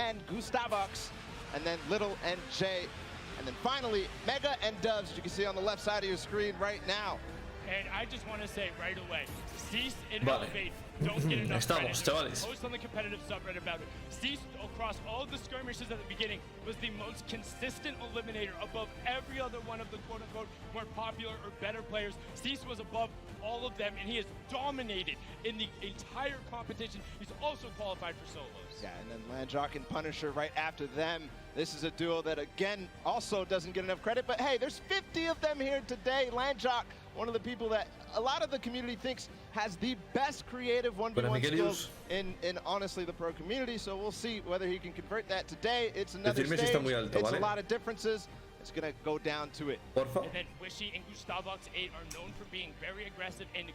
and Gustavox, and then Little and Jay. And then finally, Mega and Dubs, you can see on the left side of your screen right now. And I just want to say right away, Cease and Elevate don't get enough Estamos, credit. chavales. Post on the competitive subreddit about it. Cease, across all the skirmishes at the beginning, was the most consistent eliminator above every other one of the quote-unquote more popular or better players. Cease was above all of them, and he has dominated in the entire competition. He's also qualified for solos. Yeah, and then Landjock and Punisher right after them. This is a duo that, again, also doesn't get enough credit, but hey, there's 50 of them here today. Landjock, one of the people that a lot of the community thinks has the best creative 1v1 skills in honestly the pro community, so we'll see whether he can convert that today. It's another stage, it's a lot of differences. It's gonna go down to it. And then Wishy and Gustavox 8 are known for being very aggressive and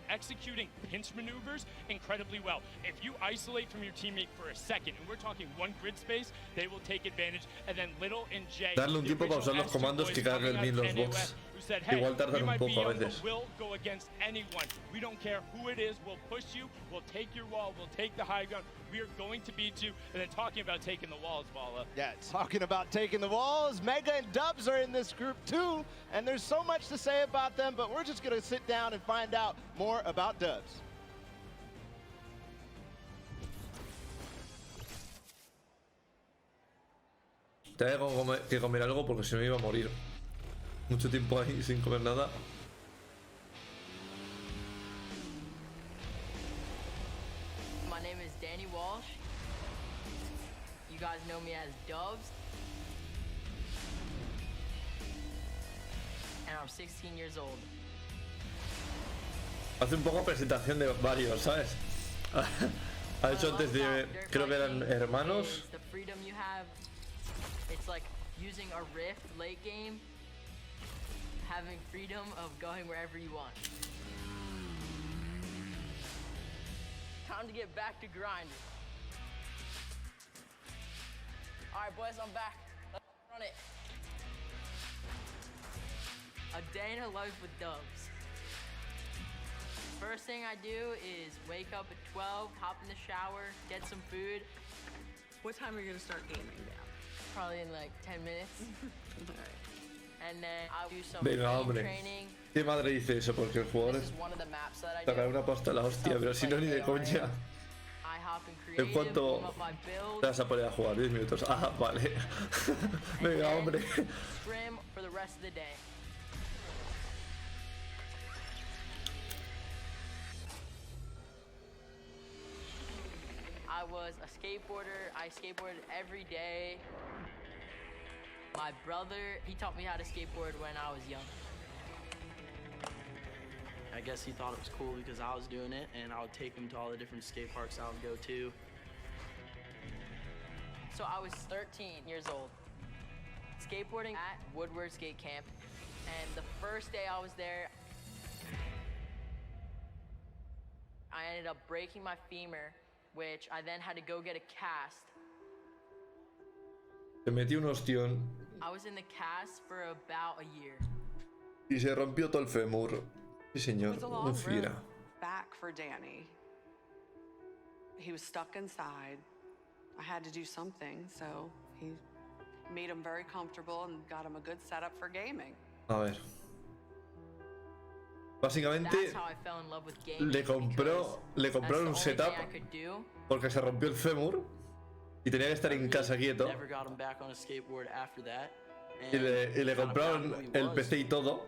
executing pinch maneuvers incredibly well. If you isolate from your teammate for a second, and we're talking one grid space, they will take advantage. And then Little and Jay, darle un tiempo para usar los comandos que carguen bien los bots. said, hey, igual tardan un poco a veces. We'll go against anyone. We don't care who it is. We'll push you. We'll take your wall. We'll take the high ground. We are going to beat you. And then talking about taking the walls, Vala. Yeah, talking about taking the walls. Mega and Dubs are in this group too. And there's so much to say about them, but we're just going to sit down and find out more about Dubs. Tengo que comer algo porque se me iba a morir. Mucho tiempo ahí sin comer nada. My name is Danny Walsh. You guys know me as Dubs. And I'm 16 years old. Hace un poco presentación de varios, ¿sabes? Ha hecho antes de... Creo que eran hermanos. The freedom you have. It's like using a rift late game. Having freedom of going wherever you want. Time to get back to grinding. Alright boys, I'm back. Let's run it. A day in a life with Dubs. First thing I do is wake up at 12, hop in the shower, get some food. What time are you gonna start gaming now? Probably in like 10 minutes. Alright. And then I'll do some Venga, hombre. training. ¿Qué madre dice eso? Porque el jugador This is one of the maps that I sacará do. una pasta a la hostia, pero si no ni de coña. I hop in ¿En creative, cuánto warm up my build, te vas a poner a jugar? 10 minutos. Ah, vale. and Venga, then hombre. scrim for the rest of the day. I was a skateboarder. I skateboarded every day. My brother, he taught me how to skateboard when I was young. I guess he thought it was cool because I was doing it, and I would take him to all the different skate parks I would go to. So I was 13 years old, skateboarding at Woodward Skate Camp, and the first day I was there, I ended up breaking my femur, which I then had to go get a cast. Se metió un ostión I was in the cast for about a year. y se rompió todo el fémur. Sí, It señor. was a Un long fiera. road back for Danny. He was stuck inside. I had to do something, so he made him very comfortable and got him a good setup for gaming. A ver. Básicamente That's how I fell in love with gaming. le compraron because un that's the only setup thing I could do. porque se rompió el fémur y tenía que estar en casa quieto. Never got him back on a skateboard after that. Y le kind of compraron found who he el was. PC y todo.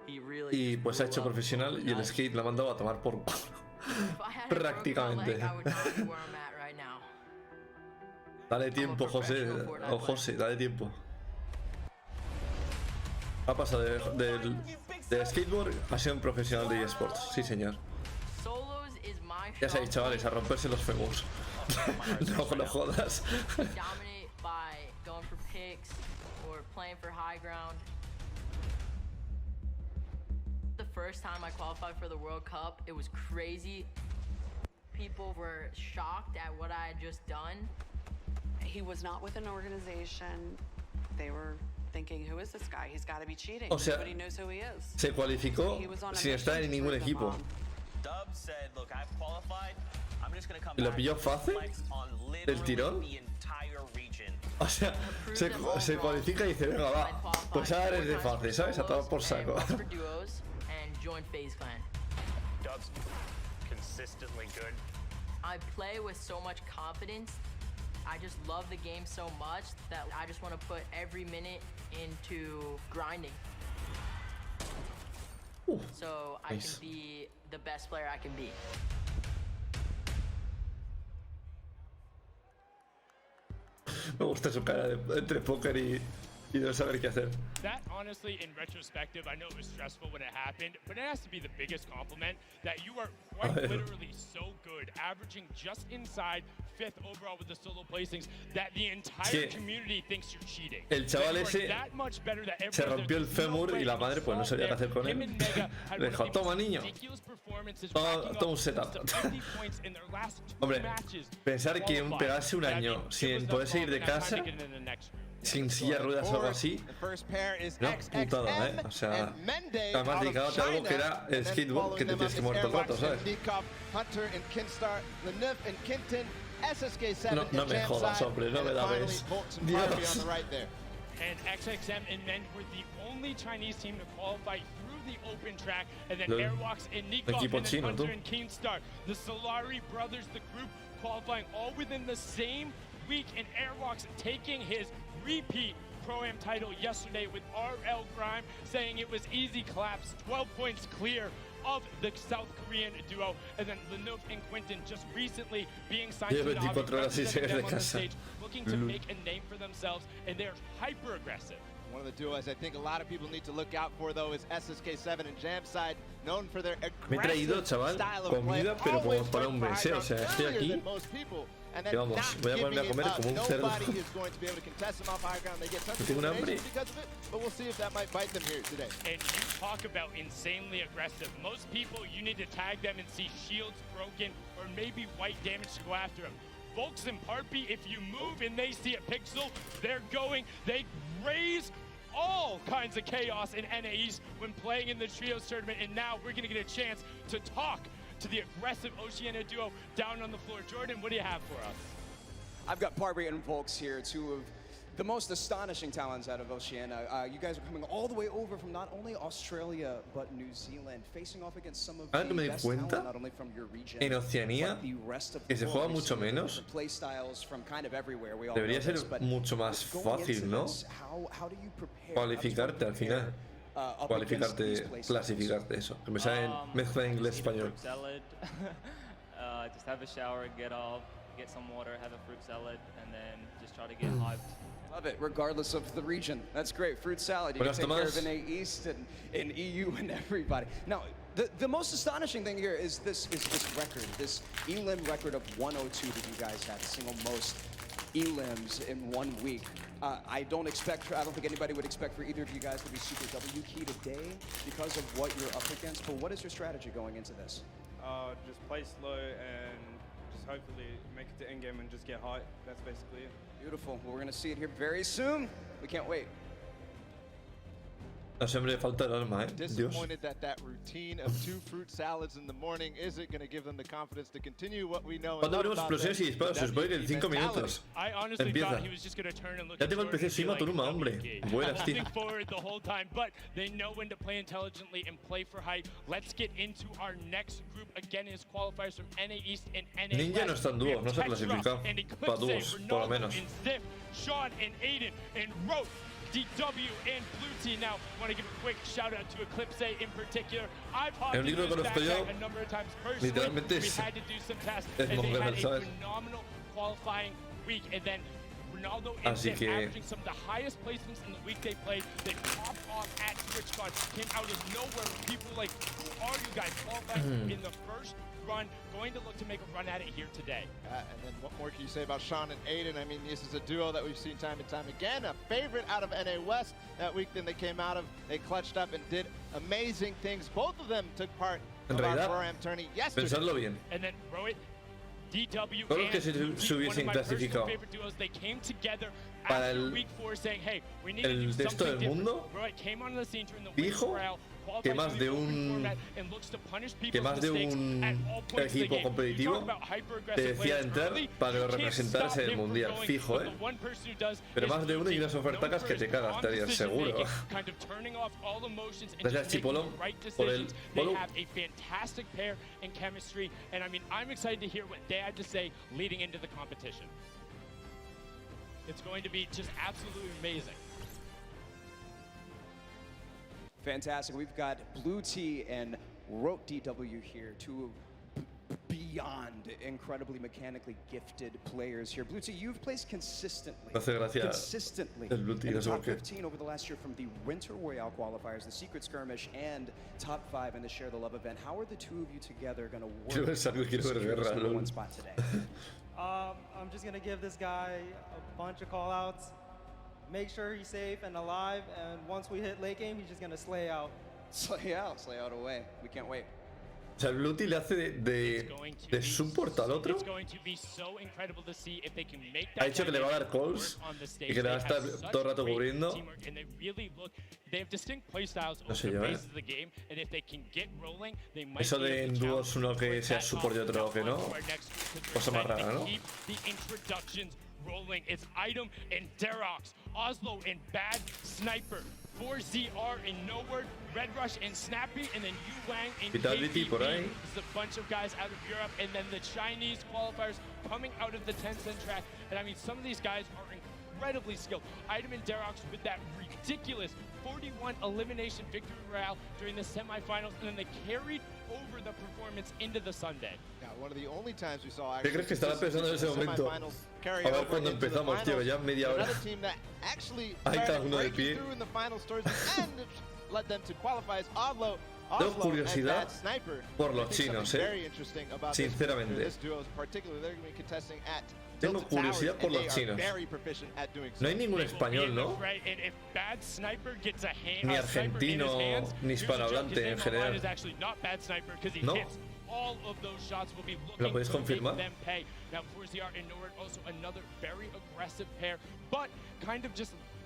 He really Y pues se ha grew hecho up profesional y el overnight. skate la ha mandado a tomar por culo. If I hadn't broken my Prácticamente. leg, I would not be where I'm at right now. Dale tiempo, José. O José, dale tiempo. Ha pasado de skateboard a ser un profesional de eSports. Sí, señor. Solos is my Ya sabéis, strong chavales, a romperse los fémurs. No jodas. point. Dominate by going for picks or playing for high ground. The first time I qualified for the World Cup, it was crazy. People were shocked at what I had just done. He was not with an organization. They were thinking, who is this guy? He's got to be cheating. O sea, Nobody knows who he is. Se cualificó He was on a sin estar mission en to ningún prove them equipo. wrong. Dubs said, look, I've qualified. I'm ¿Y lo pilló fácil? ¿Del tirón? O sea, se cualifica y dice, venga, va. Pues ahora es de fácil, ¿sabes? A todo por saco. I play with so much confidence. I just love the game so much that I just want to put every minute into grinding. So I can be the best player I can be. Me gusta su cara de, entre póker y no saber qué hacer. That honestly, in retrospective, I know it was stressful when it happened, but it has to be the biggest compliment that you are quite literally so good, averaging just inside 5th overall with the solo placings, that the entire community thinks you're cheating. El chaval ese se rompió el fémur y la madre pues no sabía qué hacer con él. Le dijo, toma niño, toma un setup. Hombre, pensar que pegarse un año sin poder salir de casa, sin silla de ruedas o algo así, no, putada, o sea, además dedicado a algo que era el skateboard, que te tienes que mover todo el rato, ¿sabes? No me jodas, hombre, no me da ves. Dios. And XXM and Men were the only Chinese team to qualify through the open track, and then Airwalks and Nikov and then Hunter and Keemstar. The Solari brothers, the group qualifying all within the same week, and Airwalks taking his repeat Pro-Am title yesterday with RL Grime, saying it was easy collapse, 12 points clear of the South Korean duo, and then Lenov and Quinton just recently being signed to the on the stage, looking to make a name for themselves, and they're hyper aggressive. One of the duos I think a lot of people need to look out for though is SSK7 and Jamside, known for their aggressive style of play, always para un mes, o sea, estoy aquí. Que vamos, voy a ponerme a comer como un cerdo. Tengo un hambre. And you talk about insanely aggressive. Most people, you need to tag them and see shields broken or maybe white damage to go after them. Volks and Parpy, if you move and they see a pixel, they're going, they raise all kinds of chaos in NA East when playing in the Trios tournament, and now we're going to get a chance to talk to the aggressive Oceania duo down on the floor. Jordan, what do you have for us? I've got Parby and Volks here, two of the most astonishing talents out of Oceania. You guys are coming all the way over from not only Australia but New Zealand, facing off against some of the best talent not only from your region, en Oceania, que se juega mucho menos, debería ser mucho más fácil, ¿no? Cualificarte al final. Cualificarte, clasificarte, eso. Que me sale en mezcla inglés-español. Just have a shower, get off, get some water, have a fruit salad, and then just try to get hyped. Love it, regardless of the region. That's great. Fruit salad. You can take care of NA East and EU and everybody. Now, the most astonishing thing here is this record, this elim record of 102 that you guys had, the single most elims in 1 week. I don't think anybody would expect for either of you guys to be super W key today because of what you're up against. But what is your strategy going into this? Just play slow and just hopefully make it to endgame and just get high. That's basically it. Beautiful. Well, we're going to see it here very soon. We can't wait. No siempre le falta el alma, ¿eh? Disappointed that routine of 2 fruit salads in the morning isn't going to give them the confidence to continue what we know. Cuando abrimos explosiones y disparos, se supone que en 5 minutos empieza. Ya tengo el PC encima, Turuma, hombre. Buenas, tío. The whole time, but they know when to play intelligently and play for height. Let's get into our next group. Again, is qualifiers from NA East and NA West. Ninja no está en dúo, no se ha clasificado. Para dúos, por lo menos. Sean and Aiden and Rote. DW and Blue Team. Now, want to give a quick shout out to Eclipse in particular. I've hopped into this backpack a number of times personally. We had to do some tests, and they had a phenomenal qualifying week. And then Ronaldo and Zip averaging some of the highest placements in the week they played. They popped off at TwitchCon, came out of nowhere. People were like, who are you guys? Qualifying in the first run, going to look to make a run at it here today. And then what more can you say about Sean and Aiden? I mean, this is a duo that we've seen time and time again. A favorite out of NA West that week. Then they came out of, they clutched up and did amazing things. Both of them took part in our Pro-Am tourney yesterday. Pensarlo bien. And then Rohit, DW, todos los que se hubiesen clasificado para el de esto del mundo, fijo, que más de un equipo competitivo te decía entrar para que lo representaras en el mundial, fijo, pero más de uno y unas ofertacas que te cagas, te digo, seguro. Gracias Chipolón por el follow. It's going to be just absolutely amazing. Fantastic. We've got Blue T and Rote DW here, two beyond incredibly mechanically gifted players here. Blue T, you've placed consistently in the top 15 over the last year from the Winter Royale qualifiers, the Secret Skirmish, and top 5 in the Share the Love event. How are the two of you together going to work to secure this number one spot today? I'm just going to give this guy a bunch of call-outs, make sure he's safe and alive, and once we hit late game, he's just going to slay out. Slay out away. We can't wait. O sea, el Blue Tea le hace de support al otro. Ha dicho que le va a dar calls y que le va a estar todo el rato cubriendo. No sé yo, Eso de en dúos uno que sea support y otro que no. Cosa más rara, ¿no? Rolling. It's Item and Derox, Oslo and Bad Sniper, 4ZR and Nowhere, Red Rush and Snappy, and then Yu Wang and KBB. Por ahí. This is a bunch of guys out of Europe, and then the Chinese qualifiers coming out of the Tencent track. And I mean, some of these guys are incredibly skilled. Item and Derox with that ridiculous 41 elimination victory royale during the semifinals, and then they carried over the performance into the Sunday. Yeah, one of the only times we saw ¿Qué crees que estará pensando en ese momento? A ver cuando empezamos, tío, ya media hora. Hay cada uno de pie. Tengo curiosidad por los chinos, sinceramente. Tengo curiosidad por los chinos. No hay ningún español, ¿no? Ni argentino, ni hispanohablante en general. ¿No? ¿Lo podéis confirmar?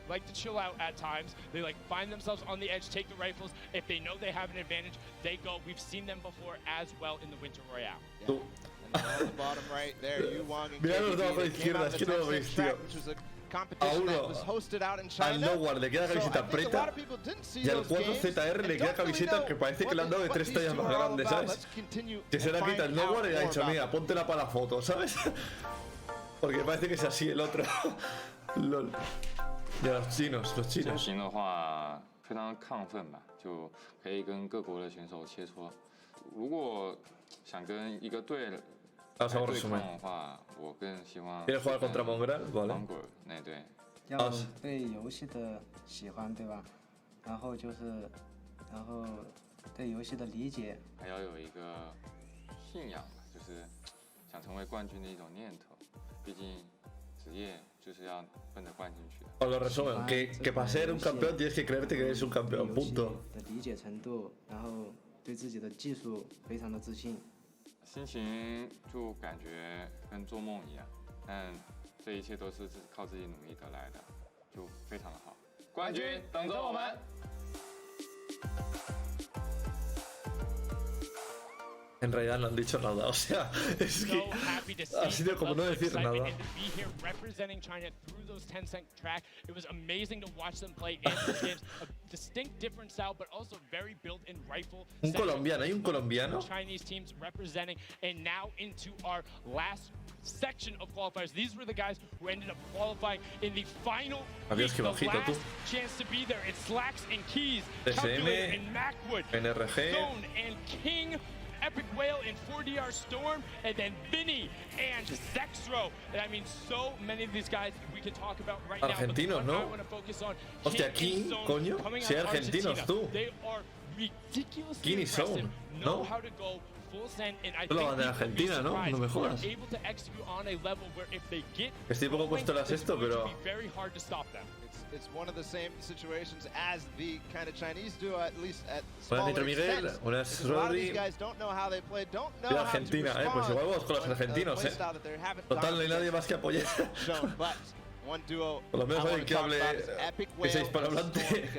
Like to chill out at times. They like find themselves on the edge, take the rifles. If they know they have an advantage, they go. We've seen them before as well in the Winter Royale. Yeah. And on the bottom right there, Yu Wang and Mira los dos a la izquierda, es que no lo veis, tío. A uno, al Nowhere le queda camiseta preta y al 4ZR le queda camiseta que parece que le han dado de 3 tallas más grandes, ¿sabes? Que se la quita el Nowhere y le ha dicho, mira, póntela para la foto, ¿sabes? Porque parece que es así el otro. LOL. Ya los chinos. 整形的话非常亢奋吧，就可以跟各国的选手切磋。如果想跟一个队来对抗的话，我更希望。¿Quieres jugar contra Mongrel? Vale. 那队。要对游戏的喜欢，对吧？然后对游戏的理解。还要有一个信仰吧，就是想成为冠军的一种念头。毕竟职业就是要奔着冠军去的。 Os lo resumen, que para ser un campeón tienes que creerte que eres un campeón, punto. 的理解程度，然后对自己的技术非常的自信。心情就感觉跟做梦一样，但这一切都是靠自己努力得来的，就非常的好。冠军等着我们！ En realidad no han dicho nada, o sea, es que ha sido como no decir nada. Un colombiano, ¿hay un colombiano? Section of qualifiers. These were the guys who ended up qualifying in the final. Adiós, que bajito tú. Chance to be there. It's Slacks and Keys, TSM, and Macwood, NRG, Zone and King, Epic Whale and 4DR Storm, and then Vinny and Sexro. And I mean, so many of these guys we can talk about right argentinos, now. ¿no? I want to focus on Hostia, King, coño, si argentinos tú. They are ridiculously King y Zone, know ¿no? how to go full send, and I Solo de Argentina, ¿no? No me jodas. able to execute on a level where if they get Estoy poco puesto la sexto, pero very hard to stop them. It's one of the same situations as the kind of Chinese duo, at least at Buenas smaller Miguel, extent. buenas A lot of Rodri. these guys don't know how they play, don't know De how to Argentina, respond pues igual vamos con los argentinos, to a playstyle that they haven't Total, done no hay nadie más que apoyar. shown, but Por lo menos alguien que hable que sea hispanohablante.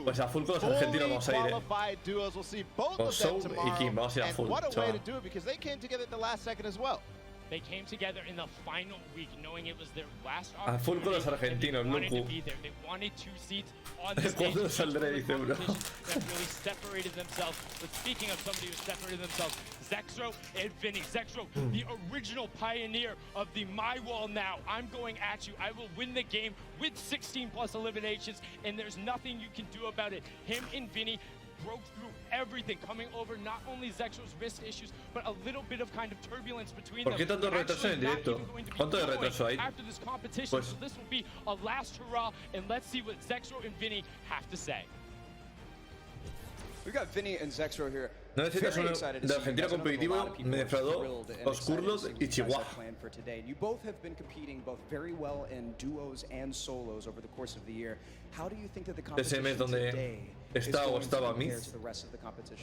Pues a full con los argentinos vamos a ir, con Soul y Kim, vamos a ir a full, chaval. They came together in the final week, knowing it was their last a full con los argentinos, Luku. They wanted 2 seats on the stage. ¿Cuándo saldré, dice, bro? That really separated themselves. But speaking of somebody who separated themselves, Zexro and Vinny. Zexro, the original pioneer of the My Wall now. I'm going at you. I will win the game with 16+ eliminations, and there's nothing you can do about it. Him and Vinny broke through everything, coming over not only Zexro's wrist issues, but a little bit of kind of turbulence between them. ¿Por qué tanto retraso en directo? ¿Cuánto de retraso hay? After this competition, so this will be a last hurrah, and let's see what Zexro and Vinny have to say. We got Vinny and Zexro here. No necesitas un de argentino competitivo, me defraudó los kurdos y Chihuahua. You both have been competing both very well in duos and solos over the course of the year. How do you think that the competition today está o estaba Myth,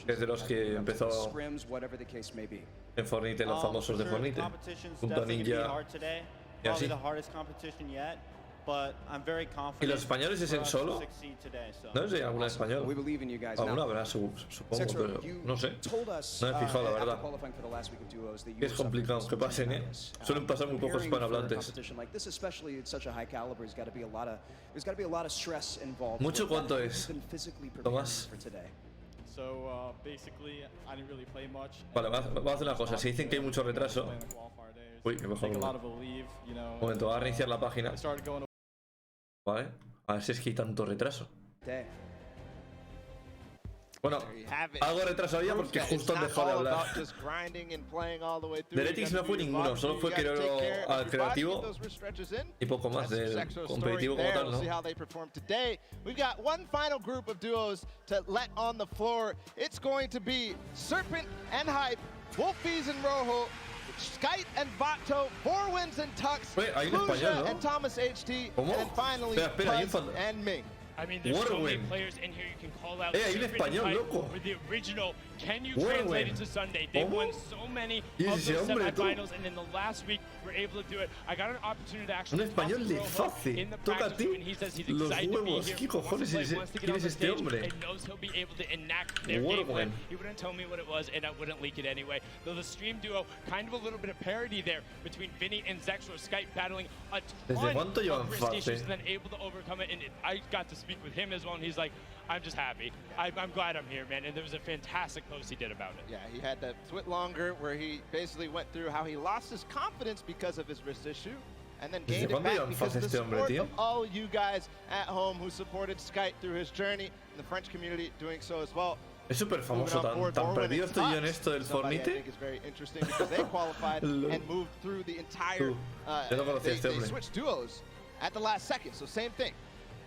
que es de los que empezó en Fortnite, los famosos de Fortnite, junto a Ninja y así. ¿Y los españoles es en solo? No sé si alguna español. Alguna habrá, supongo, pero no sé. No me he fijado, la verdad. Es complicado que pasen, ¿eh? Suelen pasar muy pocos hispanohablantes. ¿Mucho cuánto es, Tomás? Vale, vamos a hacer una cosa. Si dicen que hay mucho retraso... Uy, que mejor un momento, voy a reiniciar la página. Vale, a ver si es que hay tanto retraso. Bueno, algo retraso había porque justo han dejado de hablar. Del no fue ninguno, solo fue creo al creativo y poco más del competitivo como tal, ¿no? We've got one final group of duos to let on the floor. It's going to be Serpent and Hype, Wolfies and Rojo, Skite and Vato, 4 Wins and Tux, Lucia and Thomas HT, and finally Puz and Ming. I mean, there's so many players in here you can call out. Hay un español, loco. For the original, can you translate it to Sunday? They won so many of the semifinals, and in the last week, we're able to do it. I got an opportunity to actually talk to Rojo in the practice room, and he says he's excited to be here. He wants to get on the stage and knows he'll be able to enact their game plan. He wouldn't tell me what it was, and I wouldn't leak it anyway. Though the stream duo, kind of a little bit of parody there between Vinny and Zexro, Skype battling a ton of wrist issues, and then able to overcome it. And I got to speak with him as well, and he's like, I'm just happy. I'm glad I'm here, man. And there was a fantastic post he did about it. Yeah, he had that Twit Longer where he basically went through how he lost his confidence because of his wrist issue and then gained it back because of the support of all you guys at home who supported Skype through his journey, and the French community doing so as well. Es súper famoso, tan perdido estoy yo en esto del Fortnite. I think it's very interesting because they qualified and moved through the entire, they switched duos at the last second, so same thing.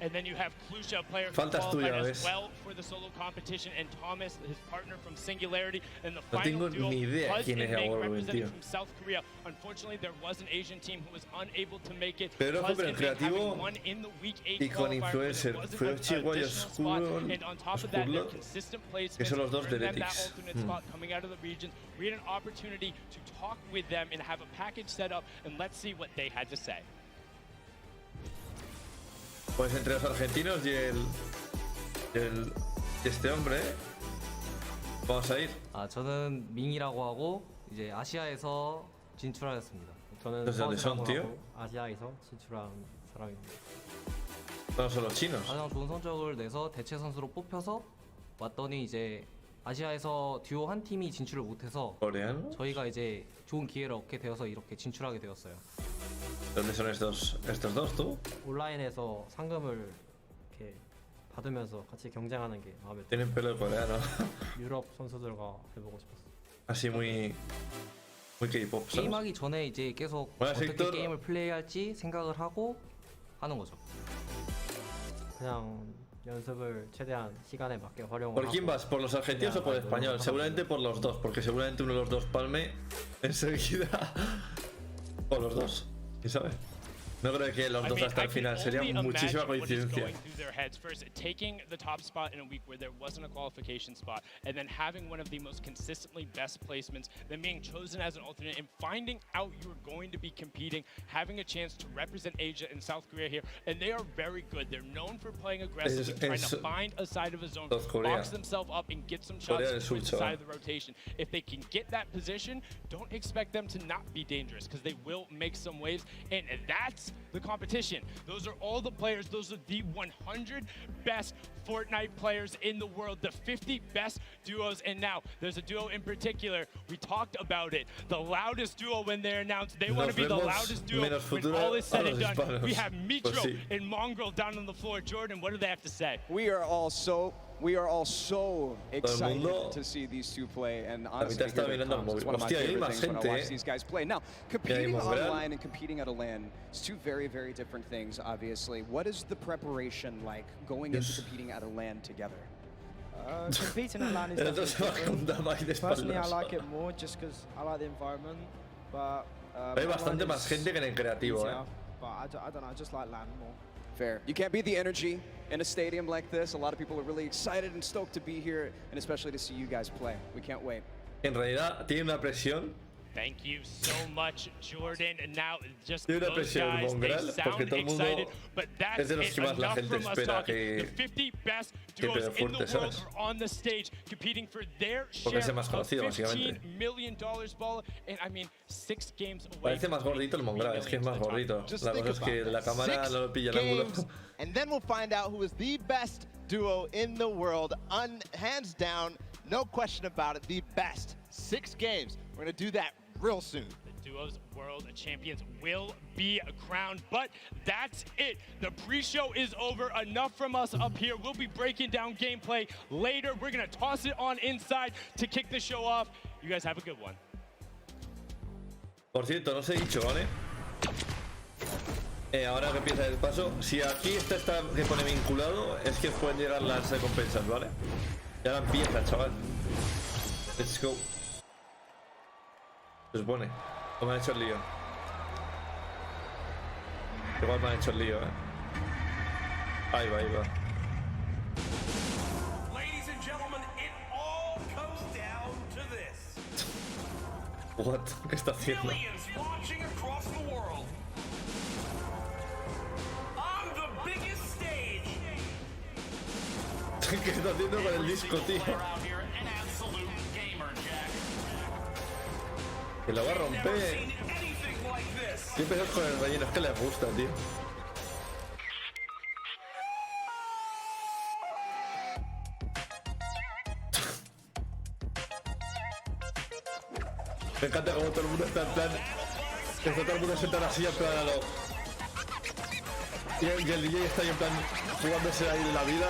And then you have Klusha, a player who qualified as well for the solo competition, and Thomas, his partner from Singularity, and the final duo, Puz and Ming, representing from South Korea. Unfortunately, there was an Asian team who was unable to make it. Puz and Ming having won in the Week 8 qualifier, wasn't a spot, and on top of that, their consistent placements earned them that alternate spot coming out of the region. We had an opportunity to talk with them and have a package set up, and let's see what they had to say. Pues entre los argentinos y este hombre vamos a ir. 저는 밍이라고 하고 이제 아시아에서 진출하였습니다. 저는 아시아에서 진출한 사람입니다. Son los chinos. 가장 좋은 성적을 내서 대체 선수로 뽑혀서 왔더니 이제 아시아에서 듀오 한 팀이 진출을 못해서 저희가 이제 좋은 기회를 얻게 되어서 이렇게 진출하게 되었어요. ¿Dónde son estos dos, tú? 온라인에서 상금을 이렇게 받으면서 같이 경쟁하는 게 마음에 들어요. Tienen pelo coreano. 유럽 선수들과 해보고 싶었어. Así muy K-pop. 게임하기 전에 이제 계속 어떻게 게임을 플레이할지 생각을 하고 하는 거죠. 그냥 연습을 최대한 시간에 맞게 활용을 ¿Por quién vas? ¿Por los argentinos o por el español? Seguramente por los dos, porque seguramente uno de los dos palme enseguida. O los dos, ¿quién sabe? No creo que los dos hasta el final, sería muchísima coincidencia. Taking the top spot in a week where there wasn't a qualification spot, and then having one of the most consistently best placements, then being chosen as an alternate, and finding out you're going to be competing, having a chance to represent Asia and South Korea here, and they are very good. They're known for playing aggressive, trying to find a side of a zone, box themselves up, and get some shots to the side of the rotation. If they can get that position, don't expect them to not be dangerous, because they will make some waves, and that's the competition. Those are all the players. Those are the 100 best Fortnite players in the world, the 50 best duos. And now there's a duo in particular. We talked about it. The loudest duo when they're announced. They want to be the loudest duo when all is said and done. We have Mitro and Mongrel down on the floor. Jordan, what do they have to say? We are all so excited to see these two play, and honestly, it's one of my favorite things when I watch these guys play. Now, competing online and competing at a LAN is two very, very different things, obviously. What is the preparation like going into competing at a LAN together? Competing at LAN is definitely different. Personally, I like it more just because I like the environment, but hay bastante más gente que en el creativo, but I don't know, I just like LAN more. Fair. You can't beat the energy in a stadium like this. A lot of people are really excited and stoked to be here, and especially to see you guys play. We can't wait. En realidad tiene una presión. Thank you so much, Jordan. And now just tiene una those presión guys, mongrel, they porque sound todo el mundo excited, but that's es de los que más la gente espera the 50 best duos in the world are on the stage competing for their share of $15 million ball, and I mean 6 games away. Parece más gordito el mongrel, es que es más gordito. La cosa es que la cámara no lo pilla el ángulo. And then we'll find out who is the best duo in the world, hands down, no question about it, the best. 6 games. We're gonna do that real soon. The duos world champions will be crowned, but that's it. The pre-show is over. Enough from us up here. We'll be breaking down gameplay later. We're gonna toss it on inside to kick the show off. You guys have a good one. Por cierto, no os he dicho, ¿vale? Ahora que empieza el paso, si aquí está que pone vinculado, es que pueden llegar las recompensas, ¿vale? Y ahora empieza, chaval. Let's go. Se supone. O me han hecho el lío. Igual me han hecho el lío, Ahí va, ahí va. Ladies and gentlemen, it all comes down to this. What? ¿Qué está haciendo? Millions watching across the world. On the biggest stage. ¿Qué está haciendo con el disco, tío? Que lo va a romper. ¿Qué empezó con el relleno? Es que les gusta, tío. Me encanta como todo el mundo está en plan. Que está todo el mundo sentado así en plan a lo. Y el DJ está ahí en plan jugándose ahí de la vida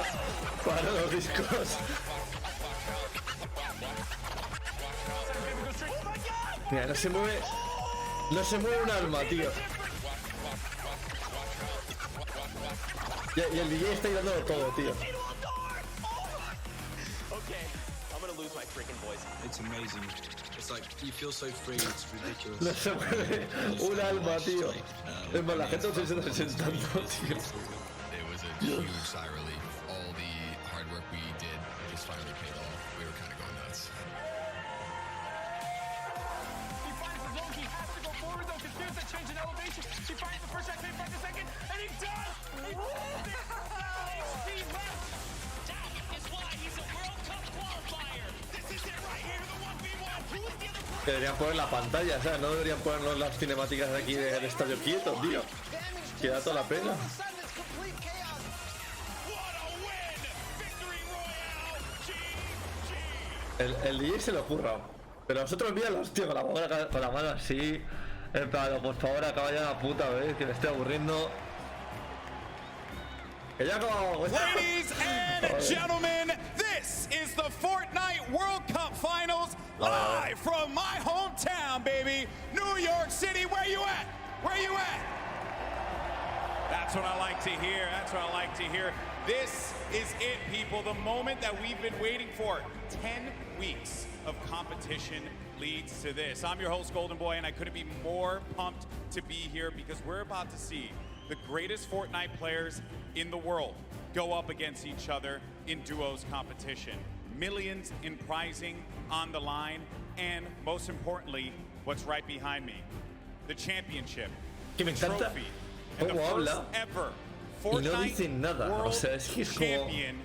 para los discos. Mira, no se mueve un alma, tío. Y el DJ está dándolo todo, tío. It's amazing. It's like you feel so free. It's ridiculous. No se mueve un alma, tío. Es más, la gente no se está sentando, tío. It was a huge sigh of relief. All the hard work we did just finally paid off. We were kind of going nuts. Change in elevation. She finds the first shot, can't find the second, and he does! He pulled it! HP left! That is why he's a World Cup qualifier! This is it right here, the 1v1! Who is the other person? Deberían poner la pantalla, o sea, no deberían ponernos las cinemáticas de aquí del estadio quieto, tío. Que da toda la pena. El DJ se lo ocurra. Pero nosotros míralos, tío, con la mano así. En plan, por favor, acaba ya la puta vez, que me estoy aburriendo. Que ya acabamos. Ladies and gentlemen, this is the Fortnite World Cup Finals, live from my hometown, baby, New York City. Where you at? Where you at? That's what I like to hear. That's what I like to hear. This is it, people. The moment that we've been waiting for. 10 weeks of competition leads to this. I'm your host, Golden Boy, and I couldn't be more pumped to be here because we're about to see the greatest Fortnite players in the world go up against each other in duos competition. Millions in prizing on the line, and most importantly, what's right behind me, the championship, the trophy, and the first ever Fortnite World Champion.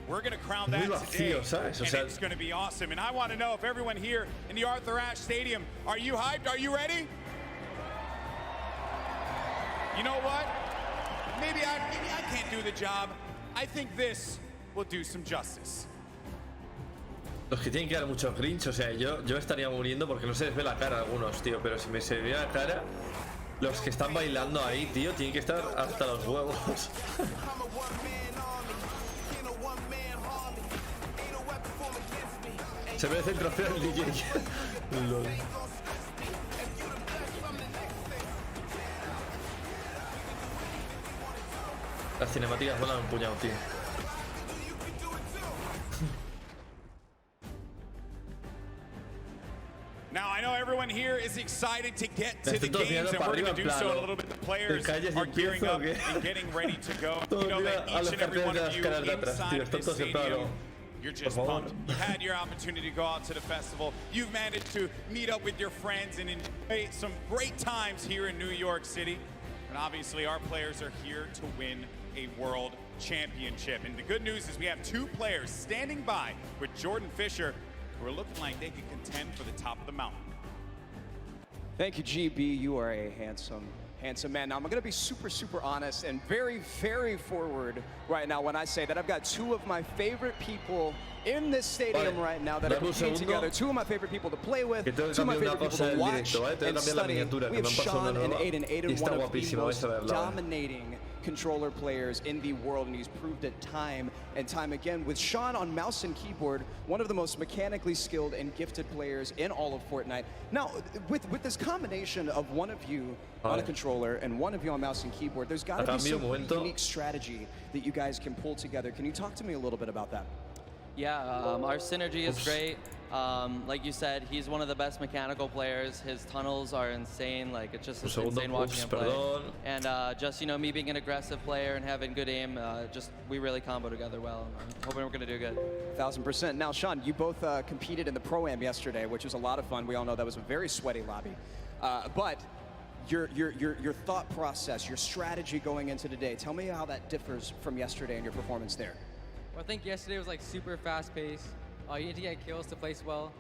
We're going to crown that today, and it's going to be awesome. And I want to know if everyone here in the Arthur Ashe Stadium, are you hyped? Are you ready? You know what? Maybe I can't do the job. I think this will do some justice. Los que tienen que dar mucho cringe, o sea, yo estaría muriendo porque no se les ve la cara a algunos, tío, pero si me se ve la cara, los que están bailando ahí, tío, tienen que estar hasta los huevos. Se merece el trofeo del DJ. Lol. Las cinemáticas vuelan un puñado, tío. Now, I know everyone here is excited to get to the games, and we're going to do so in a little bit. The players are gearing up and getting ready to go. You know that each and every one of you inside this stadium, you're just pumped. You had your opportunity to go out to the festival. You've managed to meet up with your friends and enjoy some great times here in New York City. And obviously, our players are here to win a world championship. And the good news is we have two players standing by with Jordan Fisher who are looking like they can contend for the top of the mountain. Thank you, GB. You are a handsome man. Now, I'm going to be super honest and very forward right now when I say that I've got two of my favorite people in this stadium right now that are competing together. Two of my favorite people to play with, two of my favorite people to watch and study. We have Sean and Aiden. Aiden, one of the most dominating controller players in the world, and he's proved it time and time again. With Sean on mouse and keyboard, one of the most mechanically skilled and gifted players in all of Fortnite. Now, with this combination of one of you on a controller and one of you on mouse and keyboard, there's got to be some unique strategy that you guys can pull together. Can you talk to me a little bit about that? Yeah, our synergy is great. Like you said, he's one of the best mechanical players. His tunnels are insane. Like, it's just insane watching him play. And just, you know, me being an aggressive player and having good aim, we really combo together well. I'm hoping we're going to do good. 1000%. Now, Sean, you both competed in the Pro-Am yesterday, which was a lot of fun. We all know that was a very sweaty lobby. But your thought process, your strategy going into today, tell me how that differs from yesterday and your performance there. Well, I think yesterday was like super fast paced. You need to get kills to place well,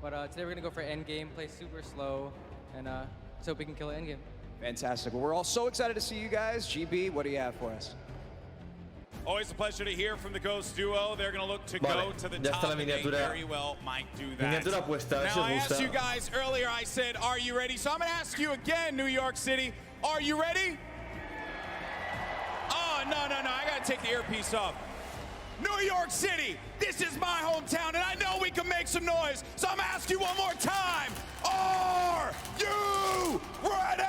but today we're gonna go for end game, play super slow, and just hope we can kill it end game. Fantastic. Well, we're all so excited to see you guys. GB, what do you have for us? Always a pleasure to hear from the Ghost duo. They're going to look to go to the top, and they very well might do that. Now, I asked you guys earlier, I said, are you ready? So I'm going to ask you again, New York City, are you ready? Oh, no, I got to take the earpiece off. New York City, this is my hometown, and I know we can make some noise, so I'm gonna ask you one more time. Are you ready?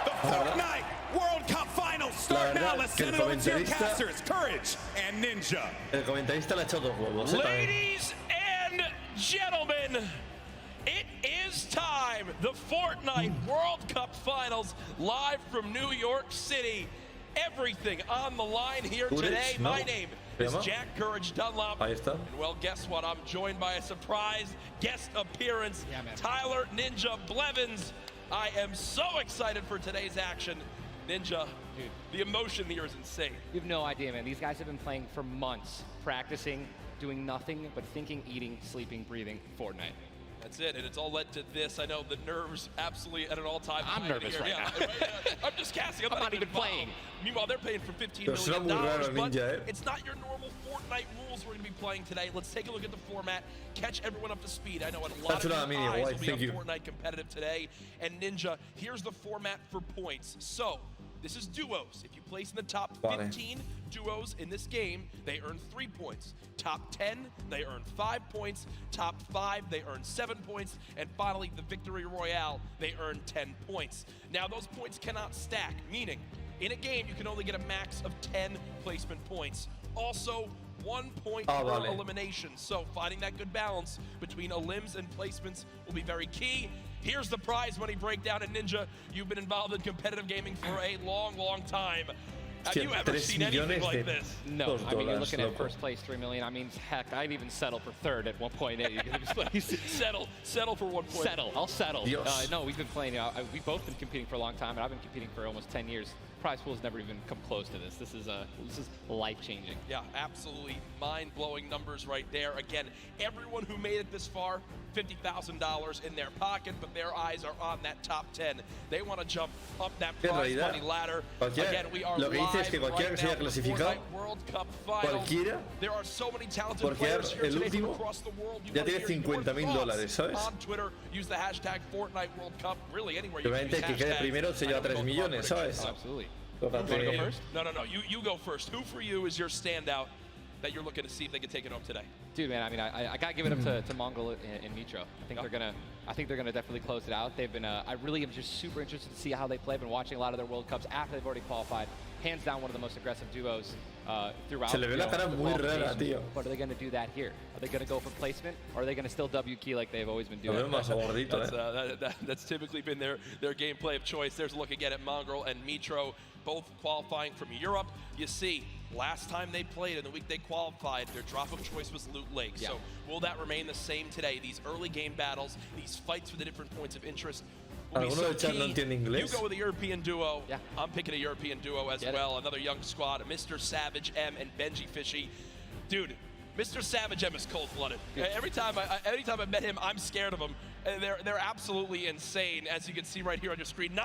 The Fortnite World Cup Finals start now. Let's send it over to your casters, Courage and Ninja. El comentarista le ha echado dos huevos. Ladies and gentlemen, it is time. The Fortnite World Cup Finals live from New York City. Everything on the line here today. My name is Jack Courage Dunlop. And well, guess what? I'm joined by a surprise guest appearance, Tyler Ninja Blevins. I am so excited for today's action. Ninja, dude, the emotion here is insane. You have no idea, man. These guys have been playing for months, practicing, doing nothing but thinking, eating, sleeping, breathing Fortnite. That's it, and it's all led to this. I know the nerves absolutely at an all-time high. I'm nervous right now. I'm just casting. I'm not even playing. Meanwhile, they're paying for $15 million. But it's not your normal Fortnite rules we're going to be playing today. Let's take a look at the format, catch everyone up to speed. I know a lot of eyes will be on Fortnite competitive today. And Ninja, here's the format for points. So, this is duos. If you place in the top 15 duos in this game, they earn 3 points. Top 10, they earn 5 points. Top 5, they earn 7 points. And finally, the Victory Royale, they earn 10 points. Now, those points cannot stack, meaning in a game, you can only get a max of 10 placement points. Also, 1 point per elimination. So finding that good balance between elims and placements will be very key. Here's the prize money breakdown. And Ninja, you've been involved in competitive gaming for a long, long time. Have you ever seen anything like this? No, I mean, you're looking at first place, 3 million. I mean, heck, I'd even settle for third at 1.8. settle for 1 point. I'll settle. No, we've been playing, we've both been competing for a long time, and I've been competing for almost 10 years. Prize pool's never even come close to this. This is life-changing. Yeah, absolutely mind-blowing numbers right there. Again, everyone who made it this far, $50,000 in their pocket, but their eyes are on that top 10. They want to jump up that prize money ladder. Again, we are live right now in the Fortnite World Cup Finals. There are so many talented players here today from across the world. You want to hear your thoughts on Twitter. Use the hashtag Fortnite World Cup. Really, anywhere you can use hashtag. Absolutely. You want to go first? No. You go first. Who for you is your standout that you're looking to see if they can take it home today? Dude, man, I mean, I gotta give it up to Mongol and Mitro. I think they're gonna definitely close it out. They've been, I really am just super interested to see how they play. I've been watching a lot of their World Cups after they've already qualified. Hands down, one of the most aggressive duos throughout. Se le ve la cara muy rara, tío. But are they gonna do that here? Are they gonna go for placement, or are they gonna still W key like they've always been doing? That's typically been their gameplay of choice. There's a look again at Mongol and Mitro, both qualifying from Europe. You see, last time they played and the week they qualified, their drop of choice was Loot Lake. Yeah. So will that remain the same today? These early game battles, these fights for the different points of interest will be so key. You go with a European duo. Yeah. I'm picking a European duo as well. Another young squad, Mr. Savage M and Benji Fishy. Dude, Mr. Savage M is cold-blooded. Every time I met him, I'm scared of him. They're absolutely insane, as you can see right here on your screen.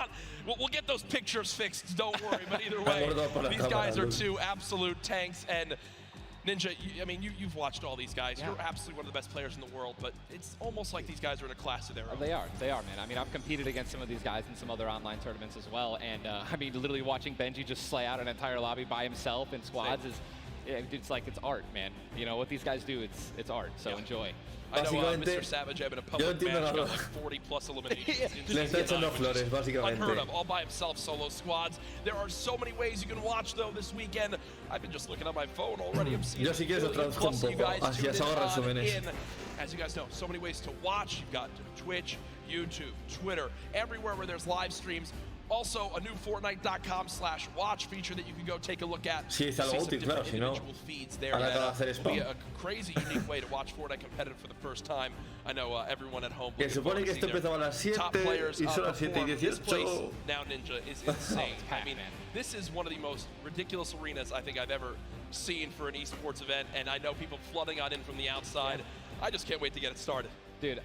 We'll get those pictures fixed, don't worry. But either way, these guys are two absolute tanks. And Ninja, you've watched all these guys. You're absolutely one of the best players in the world, but it's almost like these guys are in a class of their own. They are, man. I mean, I've competed against some of these guys in some other online tournaments as well. And I mean, literally watching Benji just slay out an entire lobby by himself in squads is... It's like it's art, man. You know what these guys do? It's art. So enjoy. I know Mr. Savage having a public match got like 40+ eliminations. Unheard of, all by himself, solo squads. There are so many ways you can watch though this weekend. I've been just looking at my phone already. I'm seeing plus you guys tuned in. As you guys know, so many ways to watch. You've got Twitch, YouTube, Twitter, everywhere where there's live streams. Also, a new Fortnite.com/watch feature that you can go take a look at. Sí, está algo útil, claro, si no, that'll be a crazy, unique way to watch Fortnite competitive for the first time. I know everyone at home. Que supone que esto empezaba a las 7 y son las 7:18. Now Ninja is insane. I mean, this is one of the most ridiculous arenas I think I've ever seen for an esports event, and I know people flooding on in from the outside. I just can't wait to get it started. Dude.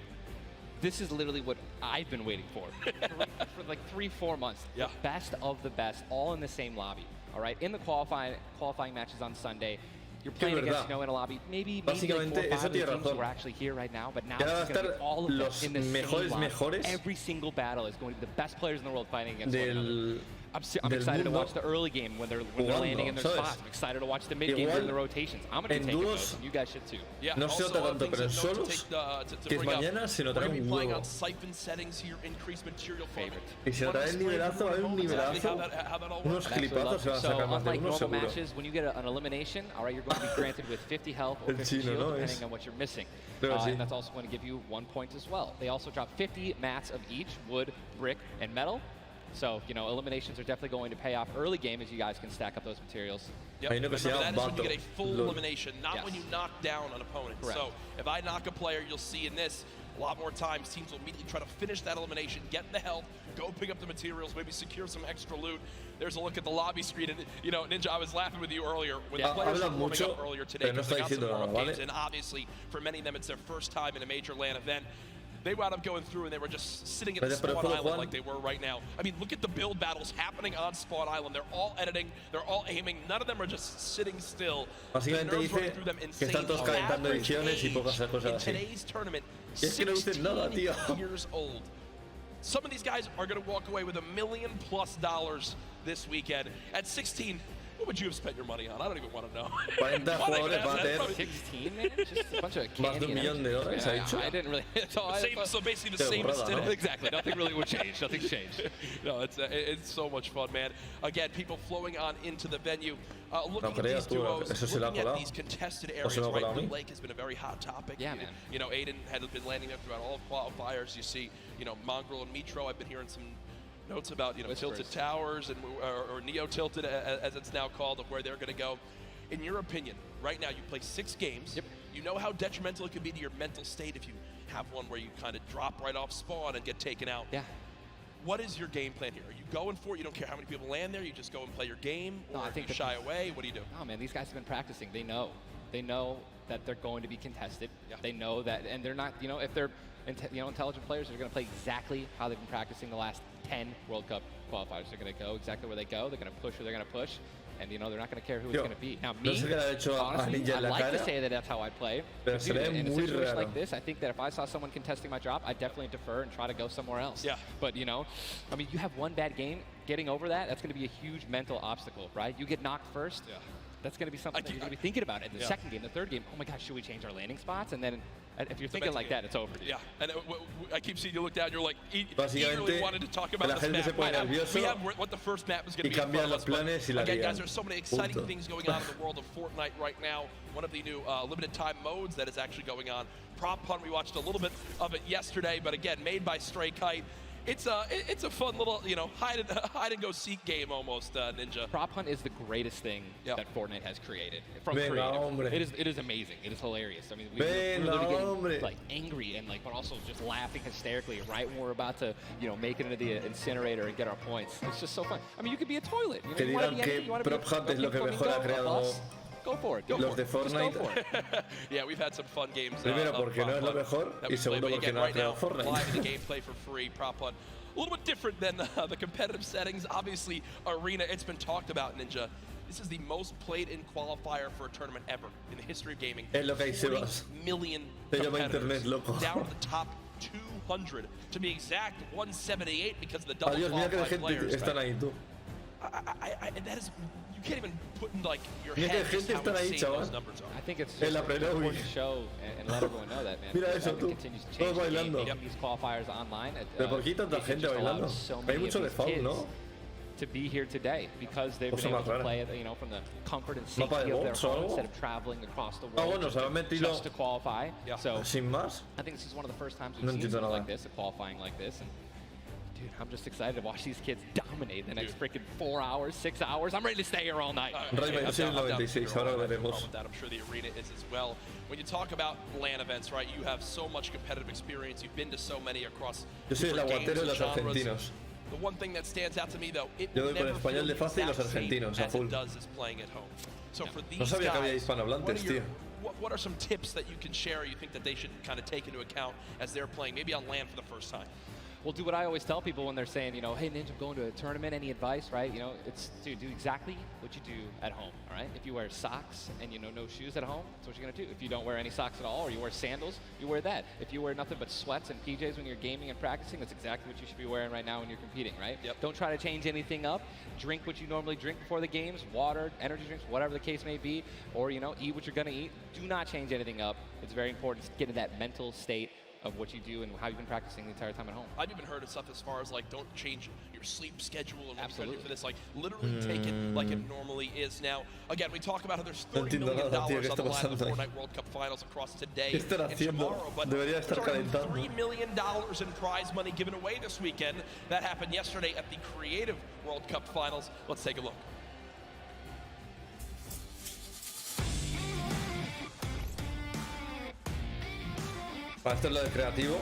This is literally what I've been waiting for like 3-4 months. Yeah. The best of the best, all in the same lobby. All right, in the qualifying matches on Sunday, you're playing against in a lobby. Maybe like 4 or 5 teams who are actually here right now, but now it's going to be all of them in the same lobby. Every single battle is going to be the best players in the world fighting against one another. I'm excited to watch the early game when they're landing in their spots. I'm excited to watch the mid game during the rotations. I'm going to be taking those, and you guys should too. Yeah. No se nota tanto, pero en solos, que es mañana, se notará un huevo. Y se notará el nivelazo, hay un nivelazo, unos clipazos se van a sacar más de uno seguro. Matches, when you get an elimination, all right, you're going to be granted with 50 health or 50 shield, depending on what you're missing. And that's also going to give you 1 point as well. They also drop 50 mats of each, wood, brick, and metal. So, you know, eliminations are definitely going to pay off early game as you guys can stack up those materials. Yep. Remember, that is when you get a full elimination, not when you knock down an opponent. Correct. So if I knock a player, you'll see in this, a lot more times teams will immediately try to finish that elimination, get the health, go pick up the materials, maybe secure some extra loot. There's a look at the lobby screen, and you know, Ninja, I was laughing with you earlier when the players were warming up earlier today because they got some warm-up games, and obviously for many of them it's their first time in a major LAN event. They wound up going through and they were just sitting at the Spawn Island like they were right now. I mean, look at the build battles happening on Spawn Island. They're all editing, they're all aiming. None of them are just sitting still. Básicamente dice que están todos calentando ediciones y pocas cosas así. Today's tournament, y es que no dicen nada, tío. 16 years old. Some of these guys are going to walk away with $1 million+ this weekend. At 16, What would you have spent your money on? I don't even want to know. 40 jugadores va a tener 16, man. Just a bunch of más de $1 millón ha dicho. I didn't really. So basically the same as today. Exactly. Nothing really would change. Nothing's changed. No, it's so much fun, man. Again, people flowing on into the venue. Looking at these duos, looking at these contested areas, right? Blue Lake has been a very hot topic. Yeah, man. You know, Aiden had been landing there throughout all of qualifiers. You see, you know, Mongrel and Mitro. I've been hearing some notes about, you know, Tilted Towers and or Neo Tilted, as it's now called, of where they're going to go. In your opinion, right now you play 6 games. Yep. You know how detrimental it can be to your mental state if you have one where you kind of drop right off spawn and get taken out. Yeah. What is your game plan here? Are you going for it? You don't care how many people land there? You just go and play your game? Or I think you shy away? What do you do? No, man, these guys have been practicing. They know. They know that they're going to be contested. Yeah. They know that, and they're not, you know, if they're intelligent players, they're going to play exactly how they've been practicing the last 10 World Cup qualifiers. They're going to go exactly where they go. They're going to push where they're going to push. And, you know, they're not going to care who it's going to be. Now, me, honestly, I like to say that that's how I play. In a situation like this, I think that if I saw someone contesting my drop, I'd definitely defer and try to go somewhere else. Yeah. But, you know, I mean, you have one bad game. Getting over that, that's going to be a huge mental obstacle, right? You get knocked first. Yeah. That's going to be something that you're going to be thinking about in the second game, the third game. Oh my gosh, should we change our landing spots? And then if you're thinking like that, it's over. Yeah, and I keep seeing you look down. You're like eagerly wanted to talk about this map. We have what the first map is going to be. Again, guys, there's so many exciting things going on in the world of Fortnite right now. One of the new limited time modes that is actually going on. Prop Hunt, we watched a little bit of it yesterday, but again, made by Stray Kite. It's a fun little, you know, hide and go seek game almost, Ninja. Prop Hunt is the greatest thing that Fortnite has created. From creative. It is amazing. It is hilarious. I mean, we're literally getting like angry and like, but also just laughing hysterically right when we're about to, you know, make it into the incinerator and get our points. It's just so fun. I mean, you could be a toilet. You want to be anything. You want to be a bus. Go for it. Los de Fortnite. Yeah, we've had some fun games. Primero porque no es lo mejor y segundo porque no ha creado Fortnite. Live in the gameplay for free, Prop Hunt. A little bit different than the competitive settings. Obviously, Arena, it's been talked about, Ninja. This is the most played in qualifier for a tournament ever in the history of gaming. Es lo que hay, 40 million competitors, down to the top 200. To be exact, 178 because of the double qualified players. Están ahí, tú. That is, you can't even put in like your head just how insane those numbers are. I think it's just important to show and let everyone know that, man. Mira eso, tú. Todos bailando. These qualifiers online. Pero por qué tanta gente bailando? Hay mucho de foul, ¿no? To be here today because they've been able to play it, you know, from the comfort and safety of their home instead of traveling across the world just to qualify. So sin más. I think this is one of the first times we've seen something like this, a qualifying like this. And dude, I'm just excited to watch these kids dominate the next freaking 4 hours, 6 hours. I'm ready to stay here all night. Raima, yo soy el 96, ahora lo veremos. I'm sure the Arena is as well. When you talk about LAN events, right, you have so much competitive experience. You've been to so many across different games and genres. The one thing that stands out to me, though, it never feels the exact same as it does as playing at home. So for these guys, what are some tips that you can share you think that they should kind of take into account as they're playing, maybe on LAN for the first time? Well, do what I always tell people when they're saying, you know, hey, Ninja, I'm going to a tournament, any advice, right? You know, it's, dude, do exactly what you do at home, all right? If you wear socks and, you know, no shoes at home, that's what you're going to do. If you don't wear any socks at all or you wear sandals, you wear that. If you wear nothing but sweats and PJs when you're gaming and practicing, that's exactly what you should be wearing right now when you're competing, right? Yep. Don't try to change anything up. Drink what you normally drink before the games, water, energy drinks, whatever the case may be, or, you know, eat what you're going to eat. Do not change anything up. It's very important to get in that mental state of what you do and how you've been practicing the entire time at home. I've even heard of stuff as far as like don't change your sleep schedule and what you're going to do for this. Like literally take it like it normally is. Now, again, we talk about how there's $30 million on the line of the Fortnite World Cup Finals across today and tomorrow, but there's $3 million in prize money given away this weekend. That happened yesterday at the Creative World Cup Finals. Let's take a look. Esto es lo de creativo.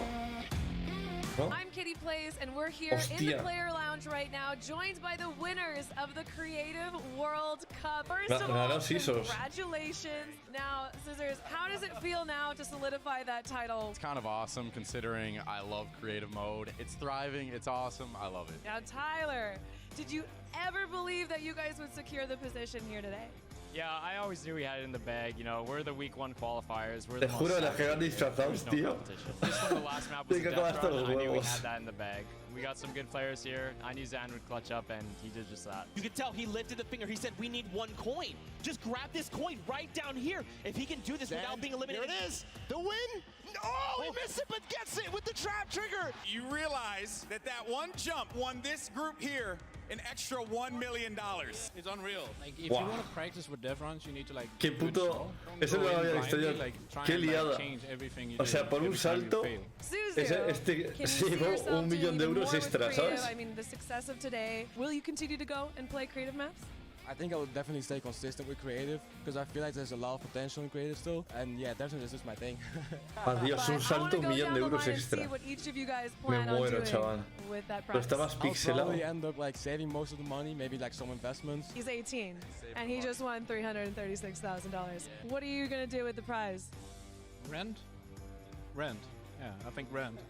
¿No? I'm Kitty Plays, and we're here in the player lounge right now, joined by the winners of the Creative World Cup. First of all, congratulations. Now, Scissors, how does it feel now to solidify that title? It's kind of awesome considering I love creative mode. It's thriving, it's awesome, I love it. Now, Tyler, did you ever believe that you guys would secure the position here today? Yeah, I always knew we had it in the bag. You know, we're the week 1 qualifiers. We're Te the juro, la que disfrazados, tío. This one, the last map was a death run. I knew we had that in the bag. We got some good players here. I knew Zan would clutch up, and he did just that. You could tell he lifted the finger. He said, we need 1 coin. Just grab this coin right down here. If he can do this without being eliminated. Here it is. The win. Oh, he missed it, but gets it with the trap trigger. You realize that that one jump won this group here an extra $1 million. It's unreal. Like, if Wow. you want to practice with death runs, you need to like. Qué puto. Eso no lo había visto yo. Qué liada. O sea, por un salto. Se llevó $1 millón de euros extra, ¿sabes? I mean, the success of today. Will you continue to go and play creative maps? I think I would definitely stay consistent with creative because I feel like there's a lot of potential in creative still, and yeah, definitely this is my thing. Adiós, un salto, $1 millón de euros extra. Me muero, chaval. Pero está más pixelado. I'll probably end up like saving most of the money, maybe like some investments. He's 18, and he just won $336,000. What are you gonna do with the prize? Rent? Rent. Yeah, I think rent.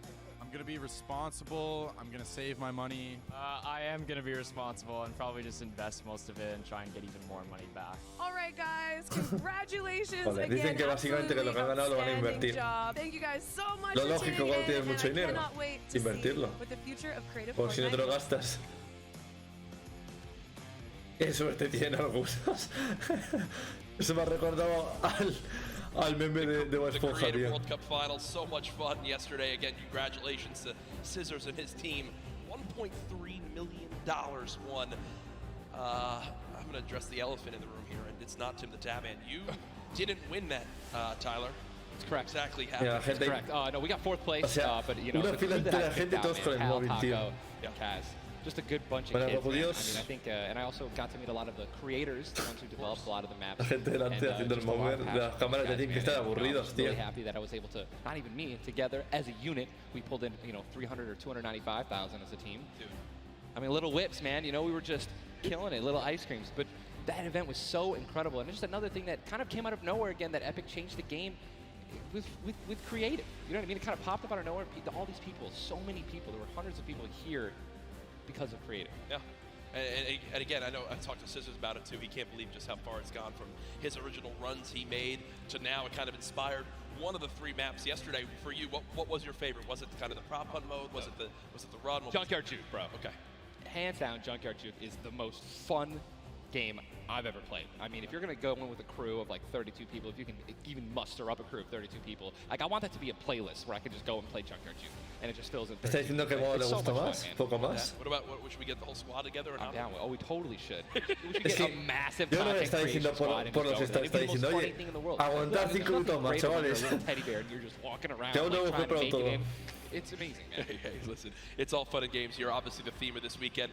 I'm gonna be responsible. I'm gonna save my money. I am gonna be responsible and probably just invest most of it and try and get even more money back. All right, guys, congratulations Vale, again. dicen que básicamente que lo que han ganado lo van a invertir. Thank you guys so much. Lo lógico cuando tienes mucho dinero, invertirlo. Por si no te lo gastas. Qué suerte tienen algunos. Eso me ha recordado al meme de Bob Esponja, tío. World Cup Finals, so much fun yesterday. Again, congratulations to Scissors and his team. $1.3 million won. I'm going to address the elephant in the room here, and it's not Tim the Tatman. You didn't win that, Tyler. That's correct. Exactly happened. Yeah, That's correct. No, we got 4th place, o sea, but you know, una fila entera de gente todos con el móvil, tío. Kaz. Just a good bunch of Bueno, kids. por Man. Dios. I mean, I think, and I also got to meet a lot of the creators, the ones who developed a lot of the maps. La gente delante haciendo el mover de las cámaras te tienen que estar aburridos, tío. Really happy that I was able to, not even me, together as a unit, we pulled in, you know, 300 or 295,000 as a team. Dude. I mean, little whips, man. You know, we were just killing it, little ice creams. But that event was so incredible, and it's just another thing that kind of came out of nowhere again. That Epic changed the game with creative. You know what I mean? It kind of popped up out of nowhere. All these people, so many people. There were hundreds of people here because of creative. Yeah. And again, I know I talked to Scissors about it too. He can't believe just how far it's gone from his original runs he made to now. It kind of inspired one of the 3 maps yesterday. For you, what was your favorite? Was it kind of the prop hunt mode? Was it the run? Junkyard Juke, bro. Okay. Hands down, Junkyard Juke is the most fun game I've ever played. I mean, if you're gonna go in with a crew of like 32 people, if you can even muster up a crew of 32 people, like I want that to be a playlist where I can just go and play Junkyard Juke, and it just fills in. ¿Está diciendo que modo le gusta más? ¿Poco más? What about, should we get the whole squad together or not? I'm down with. Oh, we totally should. We should get a massive yo no content está diciendo creation por los squad. está diciendo, oye, aguantar 5 minutos más, chavales. Teddy bear, and you're just walking around, Ya uno like, trying to make todo. it in. It's amazing, man. Hey, listen, it's all fun and games here. Obviously, the theme of this weekend.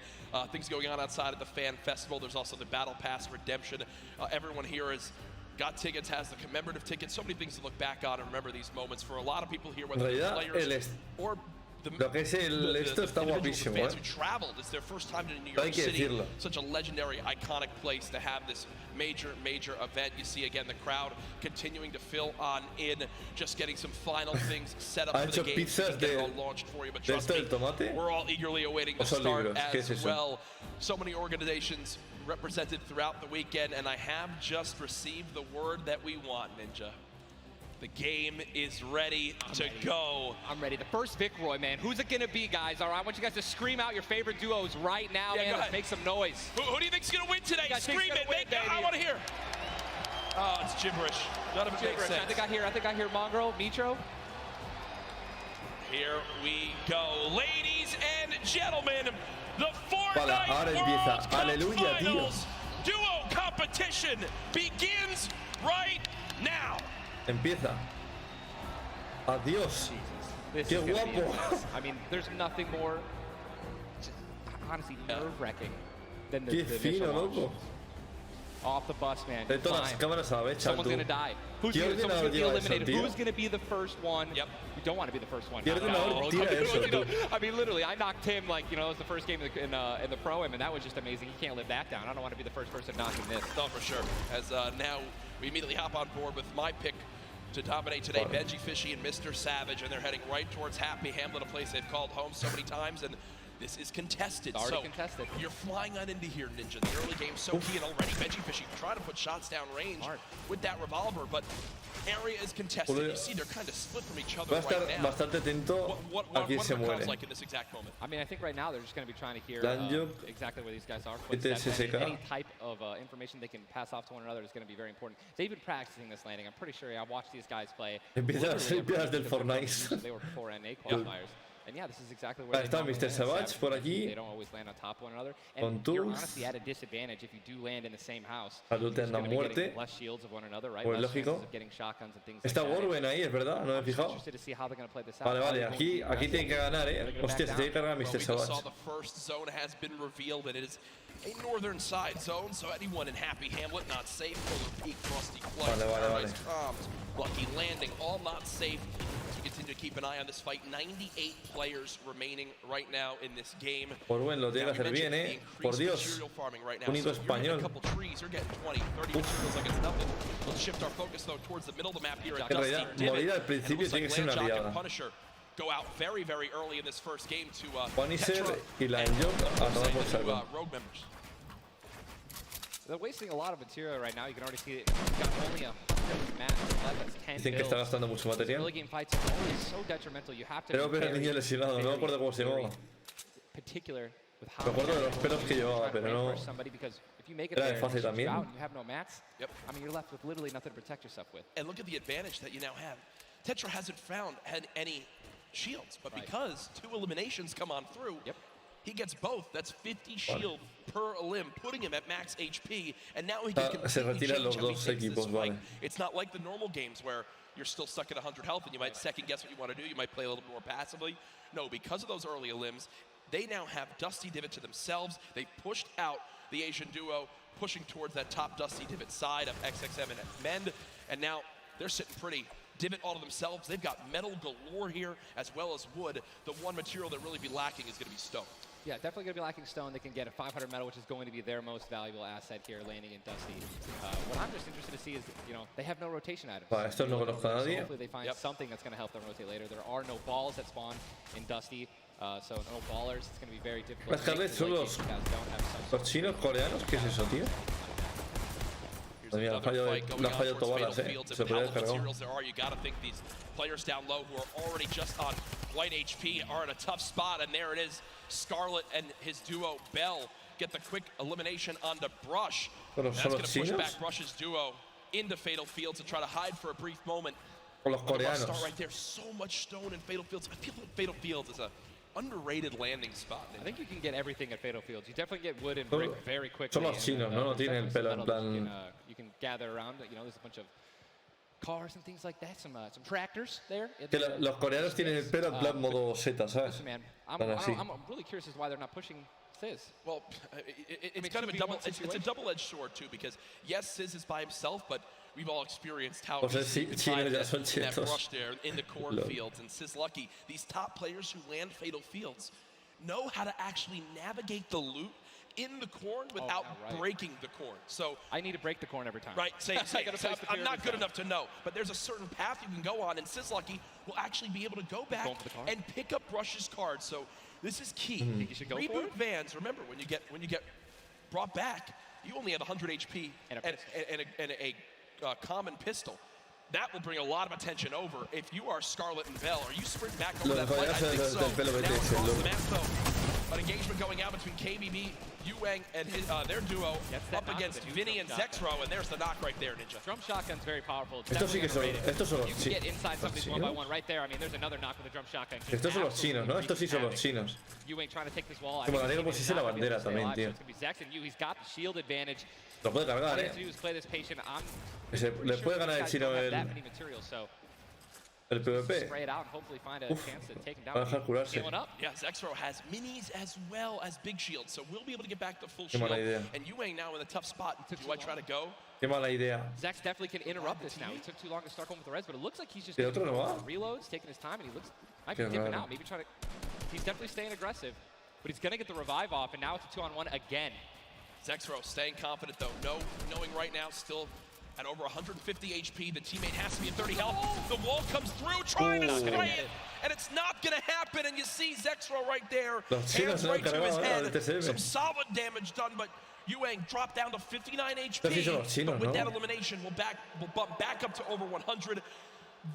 Things going on outside of the fan festival. There's also the Battle Pass redemption. Everyone here has got tickets, has the commemorative tickets. So many things to look back on and remember these moments. For a lot of people here, whether they're players or lo que es esto está guapísimo, fans who traveled. It's their first time to New York City. Such a legendary, iconic place to have this major event. You see again the crowd continuing to fill on in, just getting some final things set up for the game. Get it all launched for you, but trust me, we're all eagerly awaiting the start as well. So many organizations represented throughout the weekend, and I have just received the word that we want, Ninja. The game is ready to go. I'm ready. The first Vic Roy, man. Who's it gonna be, guys? All right, I want you guys to scream out your favorite duos right now, man. Let's make some noise. Who do you think's gonna win today? Scream it, make it. I want to hear. Oh, it's gibberish. None of it makes sense. I think I hear Mongrel, Mitro. Here we go, ladies and gentlemen. The Fortnite World Cup Finals duo competition begins right now. Empieza. Adiós. Qué guapo. I mean, there's nothing more, honestly, nerve-wracking than the fino, loco. Off the bus, man. De todas las cámaras a la vez, someone's gonna die. Someone's gonna be eliminated. Who's gonna be the first one? Yep. You don't want to be the first one. I mean, literally, I knocked him like, you know, it was the first game in the Pro-Am, and that was just amazing. You can't live that down. I don't want to be the first person knocking this. No, for sure. As now we immediately hop on board with my pick to dominate today, Benji Fishy and Mr. Savage, and they're heading right towards Happy Hamlet, a place they've called home so many times. And This is contested. It's already so contested. You're flying on into here, Ninja. The early game so key, and already Veggie Fishy trying to put shots down range with that revolver, but area is contested. You see they're kind of split from each other right now. Bastante atento a quién se muere. Like in this exact moment? I mean, I think right now they're just going to be trying to hear exactly where these guys are. Any type of information they can pass off to one another is going to be very important. They've been practicing this landing. I'm pretty sure I watched these guys play. Empiezan a ser piedras del Fortnite. They were 4 NA qualifiers. And yeah, this is exactly where está Mr. Savage por aquí. They don't always land on top of one another. And you're honestly at a disadvantage if you do land in the same house. You're going to be getting less shields of one another, right? Less chances of getting shotguns and things like that. Está Warwen ahí, es verdad, no me he fijado. Interested to see how they're going to play this out. Vale, aquí tiene que ganar, Hostia, se tiene que cargar Mr. Savage. We saw the first zone has been revealed, and it is a northern side zone, so anyone in Happy Hamlet not safe. Polar Peak, Frosty Clutch, Paradise Comms, Lucky Landing, all not safe. We continue to keep an eye on this fight. 98 players remaining right now in this game. Warwen lo tiene que hacer bien, Por Dios. Único español. En realidad, morir al principio tiene que ser una liada. Go out very, very early in this first game to Punisher y la Enjoy a tomar por saco. They're wasting a lot of material right now. You can already see it. Got only a match left. That's 10 Dicen que está gastando mucho material. Early game fights are always so detrimental. You have to Pero el niño lesionado, no me acuerdo cómo se llamaba. Particular with how me acuerdo de los pelos que llevaba, pero no. Era fácil también. You have no mats. Yep. I mean, you're left with literally nothing to protect yourself with. And look at the advantage that you now have. Tetra hasn't had any shields, but because 2 eliminations come on through, he gets both. That's 50 shield per elim, putting him at max HP, and now he can completely change how he takes this fight. It's not like the normal games where you're still stuck at 100 health and you might second guess what you want to do. You might play a little more passively. No, because of those early elims, they now have Dusty Divot to themselves. They pushed out the Asian duo, pushing towards that top Dusty Divot side of XXM and Mend, and now they're sitting pretty. Divot all to themselves. They've got metal galore here as well as wood. The one material that really be lacking is going to be stone. Yeah, definitely going to be lacking stone. They can get a 500 metal, which is going to be their most valuable asset here, landing in Dusty. What I'm just interested to see is, they have no rotation items. Esto no conozco a nadie. Hopefully they find something that's going to help them rotate later. There are no balls that spawn in Dusty, so no ballers. It's going to be very difficult. Las carnes son los chinos coreanos. ¿Qué es eso, tío? La falla Tobalas, Se puede haber cargado. You got to think these players down low who are already just on light HP are in a tough spot, and there it is. Scarlet and his duo Bell get the quick elimination onto Brush. That's going to push back Brush's duo into Fatal Fields to try to hide for a brief moment. Con los coreanos. Right there, so much stone in Fatal Fields. I feel like Fatal Fields is a underrated landing spot. I think you can get everything at Fatal Fields. You definitely get wood and brick very quickly. Son los chinos, no tienen el pelo en plan. You can gather around. There's a bunch of cars and things like that. Some tractors there. Los coreanos tienen el pelo en plan modo seta, ¿sabes? Listen, man, I'm really curious as to why they're not pushing Sizz. Well, it's kind of a double. It's a double-edged sword too, because yes, Sizz is by himself, but we've all experienced how that brush there in the cornfields. And Sizz Lucky, these top players who land Fatal Fields know how to actually navigate the loot in the corn without breaking the corn. So I need to break the corn every time. Right, same. I'm not good enough to know, but there's a certain path you can go on, and Sizz Lucky will actually be able to go back and pick up Brush's cards. So this is key. Think you should go for it? Vans, remember when you get brought back, you only have 100 HP and a common pistol. That will bring a lot of attention over. If you are Scarlet and Bell, are you sprint back over that fight? I think so. Now across the map, though, an engagement going out between KBB, Yuang, and their duo up against Vinny and Zexro, and there's the knock right there, Ninja. Drum shotgun's very powerful. It's estos son los chinos. You can get inside somebody's one by one right there. I mean, there's another knock with a drum shotgun. Estos son los chinos, ¿no? Estos sí son los chinos. Yuang trying to take this wall. Que me alegra por si se la bandera también, tío. It's going to be Zex and Yu. He's got the shield advantage. Lo puede cargar, All you have to do is play this patient. Le puede ganar el chino el PvP. Spray it out and hopefully find a chance to take him down. Va a dejar curarse. Yeah, Zexro has minis as well as big shields, so we'll be able to get back to full shield. And Yuang now in a tough spot. Do I try to go? Qué mala idea. Zex definitely can interrupt this now. He took too long to start going with the res, but it looks like he's just taking reloads, taking his time, and he looks might be dipping out. Maybe trying to. He's definitely staying aggressive, but he's gonna get the revive off, and now it's a 2-on-1 again. Zexro staying confident though, knowing right now still at over 150 HP, the teammate has to be at 30 health. The wall comes through, trying to spray it, and it's not going to happen. And you see Zexro right there, Los hands chinos right to his head. TCM. Some solid damage done, but Yuang dropped down to 59 HP. Chinos, but with ¿no? that elimination, will bump back up to over 100.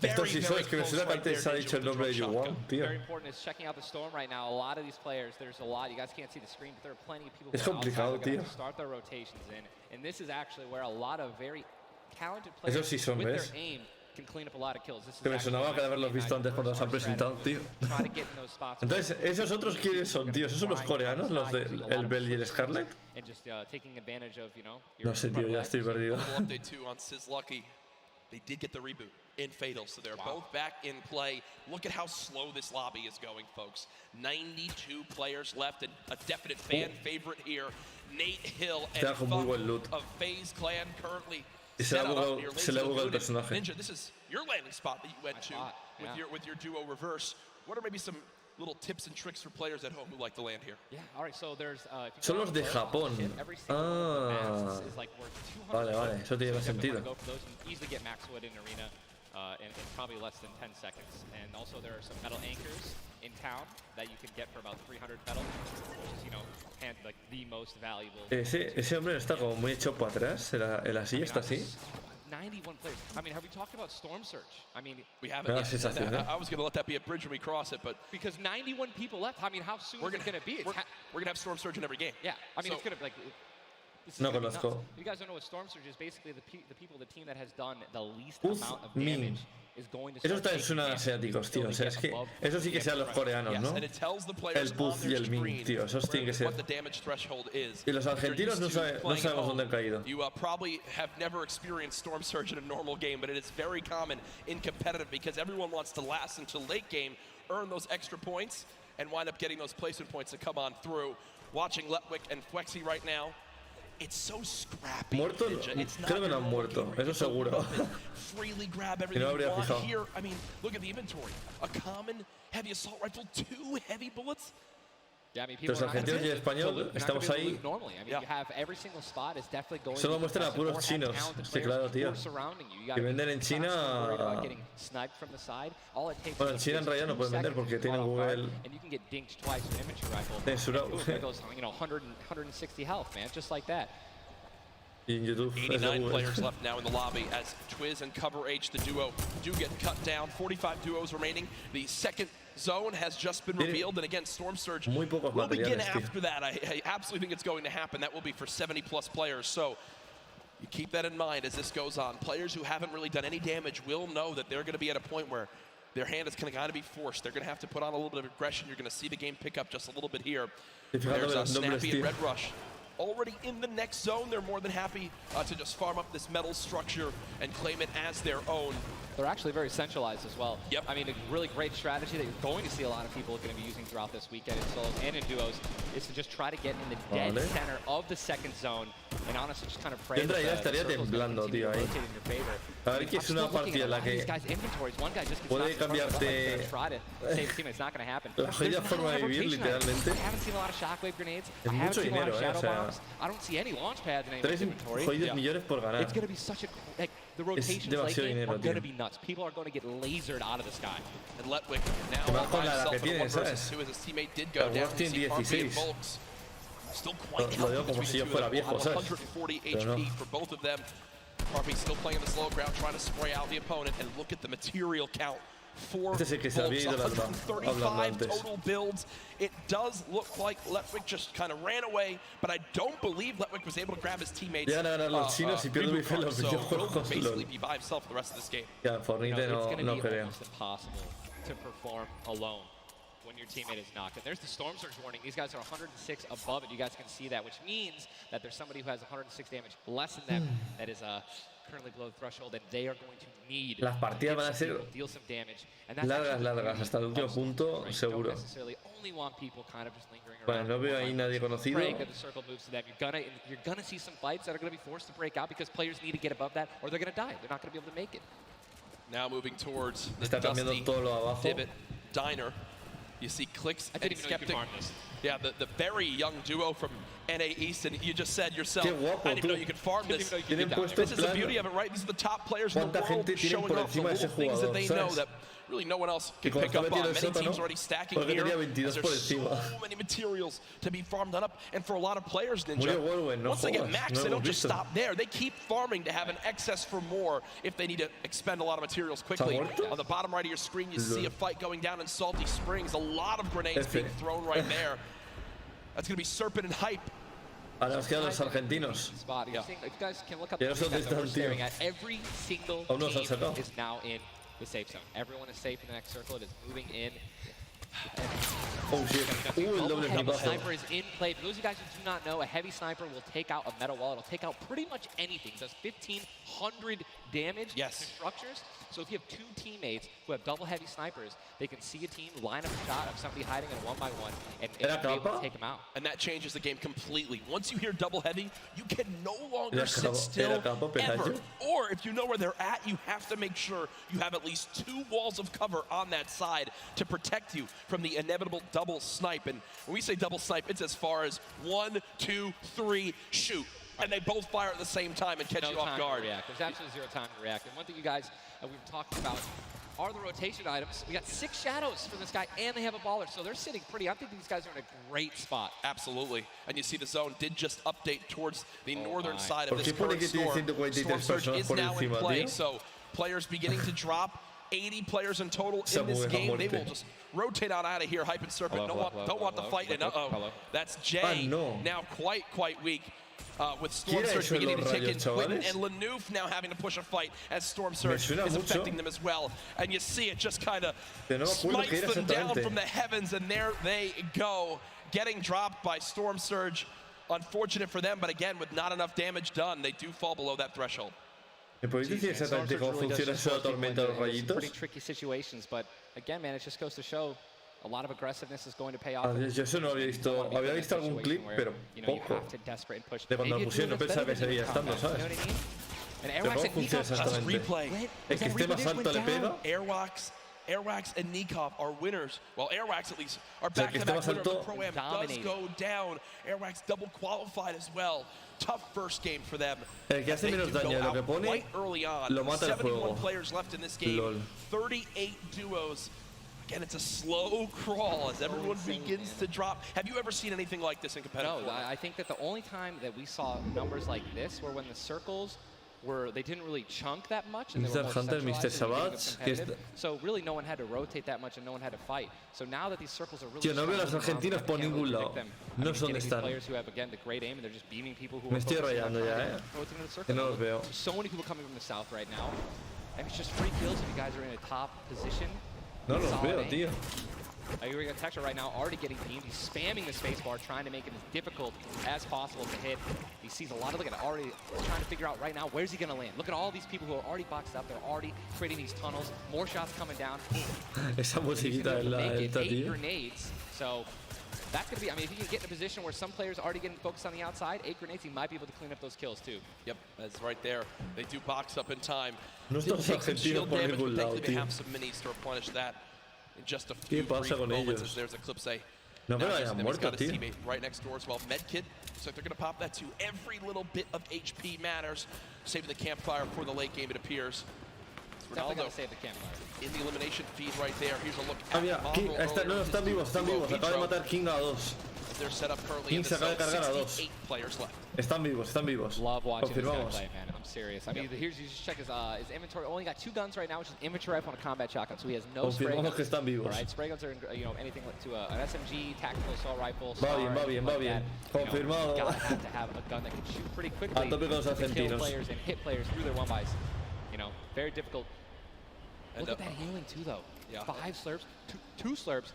Estos sí son, es que me suena que antes se ha dicho el nombre de Yuang, tío. Very important is checking out the storm right now. A lot of these players, there's a lot. You guys can't see the screen, but there are plenty of people Es who are complicado, outside. They're tío. gonna start their rotations in, and this is actually where a lot of very talented players Esos sí son, with ¿ves? their aim can clean up a lot of kills. This is Que me sonaba que de haberlos visto antes cuando los han presentado, tío. Entonces, ¿esos otros quiénes son, tío? ¿Esos son los coreanos, los del Bell y el Scarlet? No sé, tío, ya estoy perdido. They did get the reboot in Fatal, so they're both back in play. Look at how slow this lobby is going, folks. 92 players left, and a definite fan favorite here. Nate Hill and Funk of FaZe Clan currently set up near Ninja, this is your landing spot that you went to with your duo reverse. What are maybe some little tips and tricks for players at home who like to land here? Yeah, all right, so there's Son los de Japón. Ah. Vale, vale, eso tiene más sentido. Easily get max wood in arena in probably less than 10 seconds. And also there are some metal anchors in town that you can get for about 300 metal, which is, you know, like the most valuable. Ese hombre está como muy hecho para atrás, en la silla está así. 91 players. I mean, have we talked about Storm Surge? I mean, we haven't. I was going to let that be a bridge when we cross it, but because 91 people left. I mean, how soon is it going to be? We're going to have Storm Surge in every game. Yeah, I mean, it's going to be like. No conozco. You guys don't know what Storm Surge is. Basically, the people, the team that has done the least amount of damage is going to. Esos también suenan asiáticos, tío. O sea, es que eso sí que sean los coreanos, ¿no? El Puz y el Min, tío. Esos tienen que ser. Y los argentinos no sabemos dónde han caído. You probably have never experienced Storm Surge in a normal game, but it is very common in competitive because everyone wants to last until late game, earn those extra points, and wind up getting those placement points to come on through. Watching Letwick and Flexi right now. It's so scrappy. Muerto, creo que no han muerto, eso seguro. Freely grab everything you want here. I mean, look at the inventory. A common heavy assault rifle, 2 heavy bullets. Los argentinos y el español estamos ahí. Solo muestran a puros chinos. Sí, claro, tío. Que venden en China. Bueno, en China en realidad no pueden vender porque tienen Google censurado. Y en YouTube. 89 players left now in the lobby as Twiz and Cover H, the duo, do get cut down. 45 duos remaining. The second zone has just been revealed, and again, Storm Surge will begin after that. I absolutely think it's going to happen. That will be for 70+ players. So you keep that in mind as this goes on. Players who haven't really done any damage will know that they're going to be at a point where their hand is going to be forced. They're going to have to put on a little bit of aggression. You're going to see the game pick up just a little bit here. There's Snappy and Red Rush. Already in the next zone, they're more than happy to just farm up this metal structure and claim it as their own. They're actually very centralized as well. Yep. I mean, a really great strategy that you're going to see a lot of people going to be using throughout this weekend in solos and in duos is to just try to get in the dead center of the second zone and honestly just kind of pray that the estaría temblando, tío, ahí. A ver que es una partida en la que puede cambiarte la joya forma de vivir, literalmente. Es mucho dinero, o sea, 3 millones por ganar. Es demasiado dinero, tío. Además con la edad que tiene, ¿sabes? Algunos tienen 16. Lo digo como si yo fuera viejo, ¿sabes? Pero no. Harpy still playing the slow ground, trying to spray out the opponent, and look at the material count. 4 135 total builds. It does look like Letwick just kind of ran away, but I don't believe Letwick was able to grab his teammates. Ya ganan los chinos y pierden los videojuegos. So he'll basically be by himself the rest of this game. Ya, Fortnite no creo. It's impossible to perform alone when your teammate is knocked. And there's the Storm Surge warning. These guys are 106 above it. You guys can see that, which means that there's somebody who has 106 damage less than them that is currently below the threshold, and they are going to need las partidas van a ser deal some damage. largas, hasta el último punto, seguro. Bueno, no veo ahí nadie conocido. You're gonna see some fights that are going to be forced to break out because players need to get above that, or they're going to die. They're not going to be able to make it. Now moving towards the Dusty Divot Diner. You see Clicks and Skeptic. Yeah, the very young duo from NA East, and you just said yourself, I didn't even know you could farm this. This is the beauty of it, right? These are the top players in the world showing off the little things that they know that really no one else can pick up on. Many teams already stacking here. There's so many materials to be farmed up, and for a lot of players, Ninja, once they get max, they don't just stop there. They keep farming to have an excess for more if they need to expend a lot of materials quickly. On the bottom right of your screen, you see a fight going down in Salty Springs. A lot of grenades being thrown right there. That's going to be Serpent and Hype. Ahora nos quedan los argentinos. If you guys can look up the that we're staring at, every single team is now in the safe zone. Everyone is safe in the next circle. It is moving in. Oh shit. The heavy sniper is in play. For those of you guys who do not know, a heavy sniper will take out a metal wall. It'll take out pretty much anything. It does 1,500 damage to structures. So if you have two teammates who have double heavy snipers, they can see a team, line up a shot of somebody hiding in a 1-by-1, and be able to take them out. And that changes the game completely. Once you hear double heavy, you can no longer sit still ever. Or if you know where they're at, you have to make sure you have at least 2 walls of cover on that side to protect you from the inevitable double snipe. And when we say double snipe, it's as far as 1, 2, 3, shoot. And they both fire at the same time and catch you off guard. There's absolutely 0 time to react. And one thing you guys we were talking about are the rotation items. We got 6 shadows for this guy, and they have a baller, so they're sitting pretty. I think these guys are in a great spot. Absolutely. And you see the zone did just update towards the northern side of this current storm. Storm Surge is now in play, so players beginning to drop. 80 players in total in this game. They will just rotate on out of here. Hype and Serpent don't want the fight, and that's Jay now quite weak. With Storm Surge beginning to take in Quinn and Lanouf now having to push a fight as Storm Surge is affecting them as well. And you see it just kind of smites them down from the heavens, and there they go, getting dropped by Storm Surge. Unfortunate for them, but again, with not enough damage done, they do fall below that threshold. ¿Me podéis decir exactamente cómo funciona eso de tormenta de los rayitos? Pretty tricky situations, but again, man, it just goes to show a lot of aggressiveness is going to pay off. Yo eso no había visto. Había visto algún clip, pero poco. De cuando lo pusieron, no pensaba que seguía estando, ¿sabes? Pero ¿cómo funciona exactamente? ¿Es que esté más alto le pega? Airwax and Nikov are winners. Well, Airwax at least are back-to-back winner of the Pro-Am. Does go down. Airwax double qualified as well. Tough first game for them. El que hace menos daño de lo que pone, lo mata el juego. 71 players left in this game. 38 duos. Again, it's a slow crawl as everyone begins to drop. Have you ever seen anything like this in competitive Fortnite? No, I think that the only time that we saw numbers like this were when the circles they didn't really chunk that much, and they were more centralized. So really, no one had to rotate that much, and no one had to fight. So now that these circles are really no veo los argentinos por ningún lado. No sé dónde están. Players who have again the great aim, and they're just beaming people who Me estoy rayando ya, que no los veo. So many people coming from the south right now, and it's just free kills if you guys are in a top position. No los veo, tío. You're going to Texture right now, already getting beamed. He's spamming the spacebar, trying to make it as difficult as possible to hit. He sees a lot of, look at it, already trying to figure out right now, where's he going to land? Look at all these people who are already boxed up. They're already creating these tunnels. More shots coming down. Esa musiquita es la alta, tío. 8 grenades. So that's going to be, I mean, if you can get in a position where some players are already getting focused on the outside, 8 grenades, he might be able to clean up those kills too. Yep, that's right there. They do box up in time. No estamos argentinos por ningún lado, tío. They have some minis to replenish that. In just a few brief moments as there's Eclipse. No me vayan muerto, tío. Teammate right next door as well. Medkit, so they're going to pop that too. Every little bit of HP matters. Saving the campfire for the late game, it appears. Definitely got to save the campfire. In the elimination feed right there. Here's a look at no, están vivos. Acaba de matar King a 2. They're set up currently. King se acaba de cargar a 2. Players left. Están vivos. Love watching this guy play, man. I'm serious. I mean, here's you just check his inventory. Only got 2 guns right now, which is inventory rifle and a combat shotgun. So he has no spray guns. Que están vivos. Right, spray guns are anything to an SMG, tactical assault rifle. Va bien. Confirmado. You gotta have to have a gun that can shoot pretty quickly. A tope con los argentinos. Kill players and hit players through their 1-bys. Very difficult. Look at that healing too, though. 5 slurps, 2 slurps.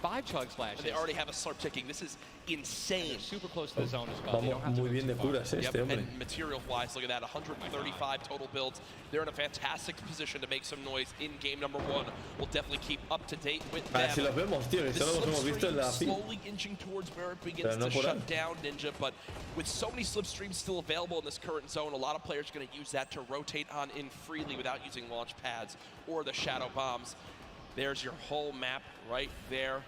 5 chug splashes. And they already have a slurp ticking. This is insane. Super close to the zone as well. Vamos muy bien de curas hombre. And material-wise, look at that, 135 total builds. They're in a fantastic position to make some noise in game number 1. We'll definitely keep up to date with them. Si los vemos, tío, que solo los hemos visto en la slowly inching towards where it begins to shut down Ninja, but with so many slipstreams still available in this current zone, a lot of players are going to use that to rotate on in freely without using launch pads or the shadow bombs. There's your whole map right there.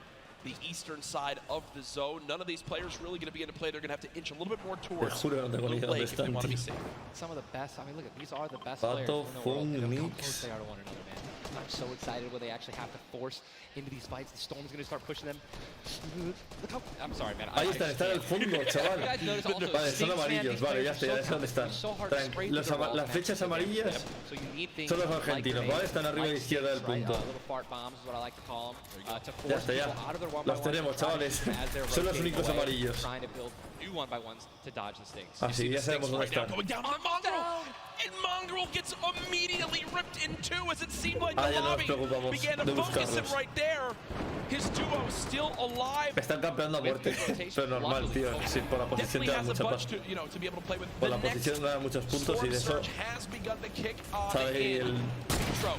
the eastern side of the zone. None of these players really going to be into play. They're going to have to inch a little bit more towards the lake if they want to be safe. Some of the best, I mean, look, these are the best players in the world. And how close they are to one another, man. I'm so excited when they actually have to force into these fights. The Storm's going to start pushing them. Look how... I'm sorry, man. Ahí están al fondo, chaval. Vale, son amarillos. Vale, ya sé dónde están. Las flechas amarillas son los argentinos, ¿vale? Están arriba a la izquierda del punto. Ya está, ya. Los tenemos, chavales. Son los únicos amarillos. Así, ya sabemos dónde están. And Mongrel gets immediately ripped in two as it seemed like the lobby began to focus him right there. His duo still alive. Están campeando a muerte. Pero normal, tío. Sí, por la posición te da mucha paz. Por la posición da muchos puntos y de eso sabe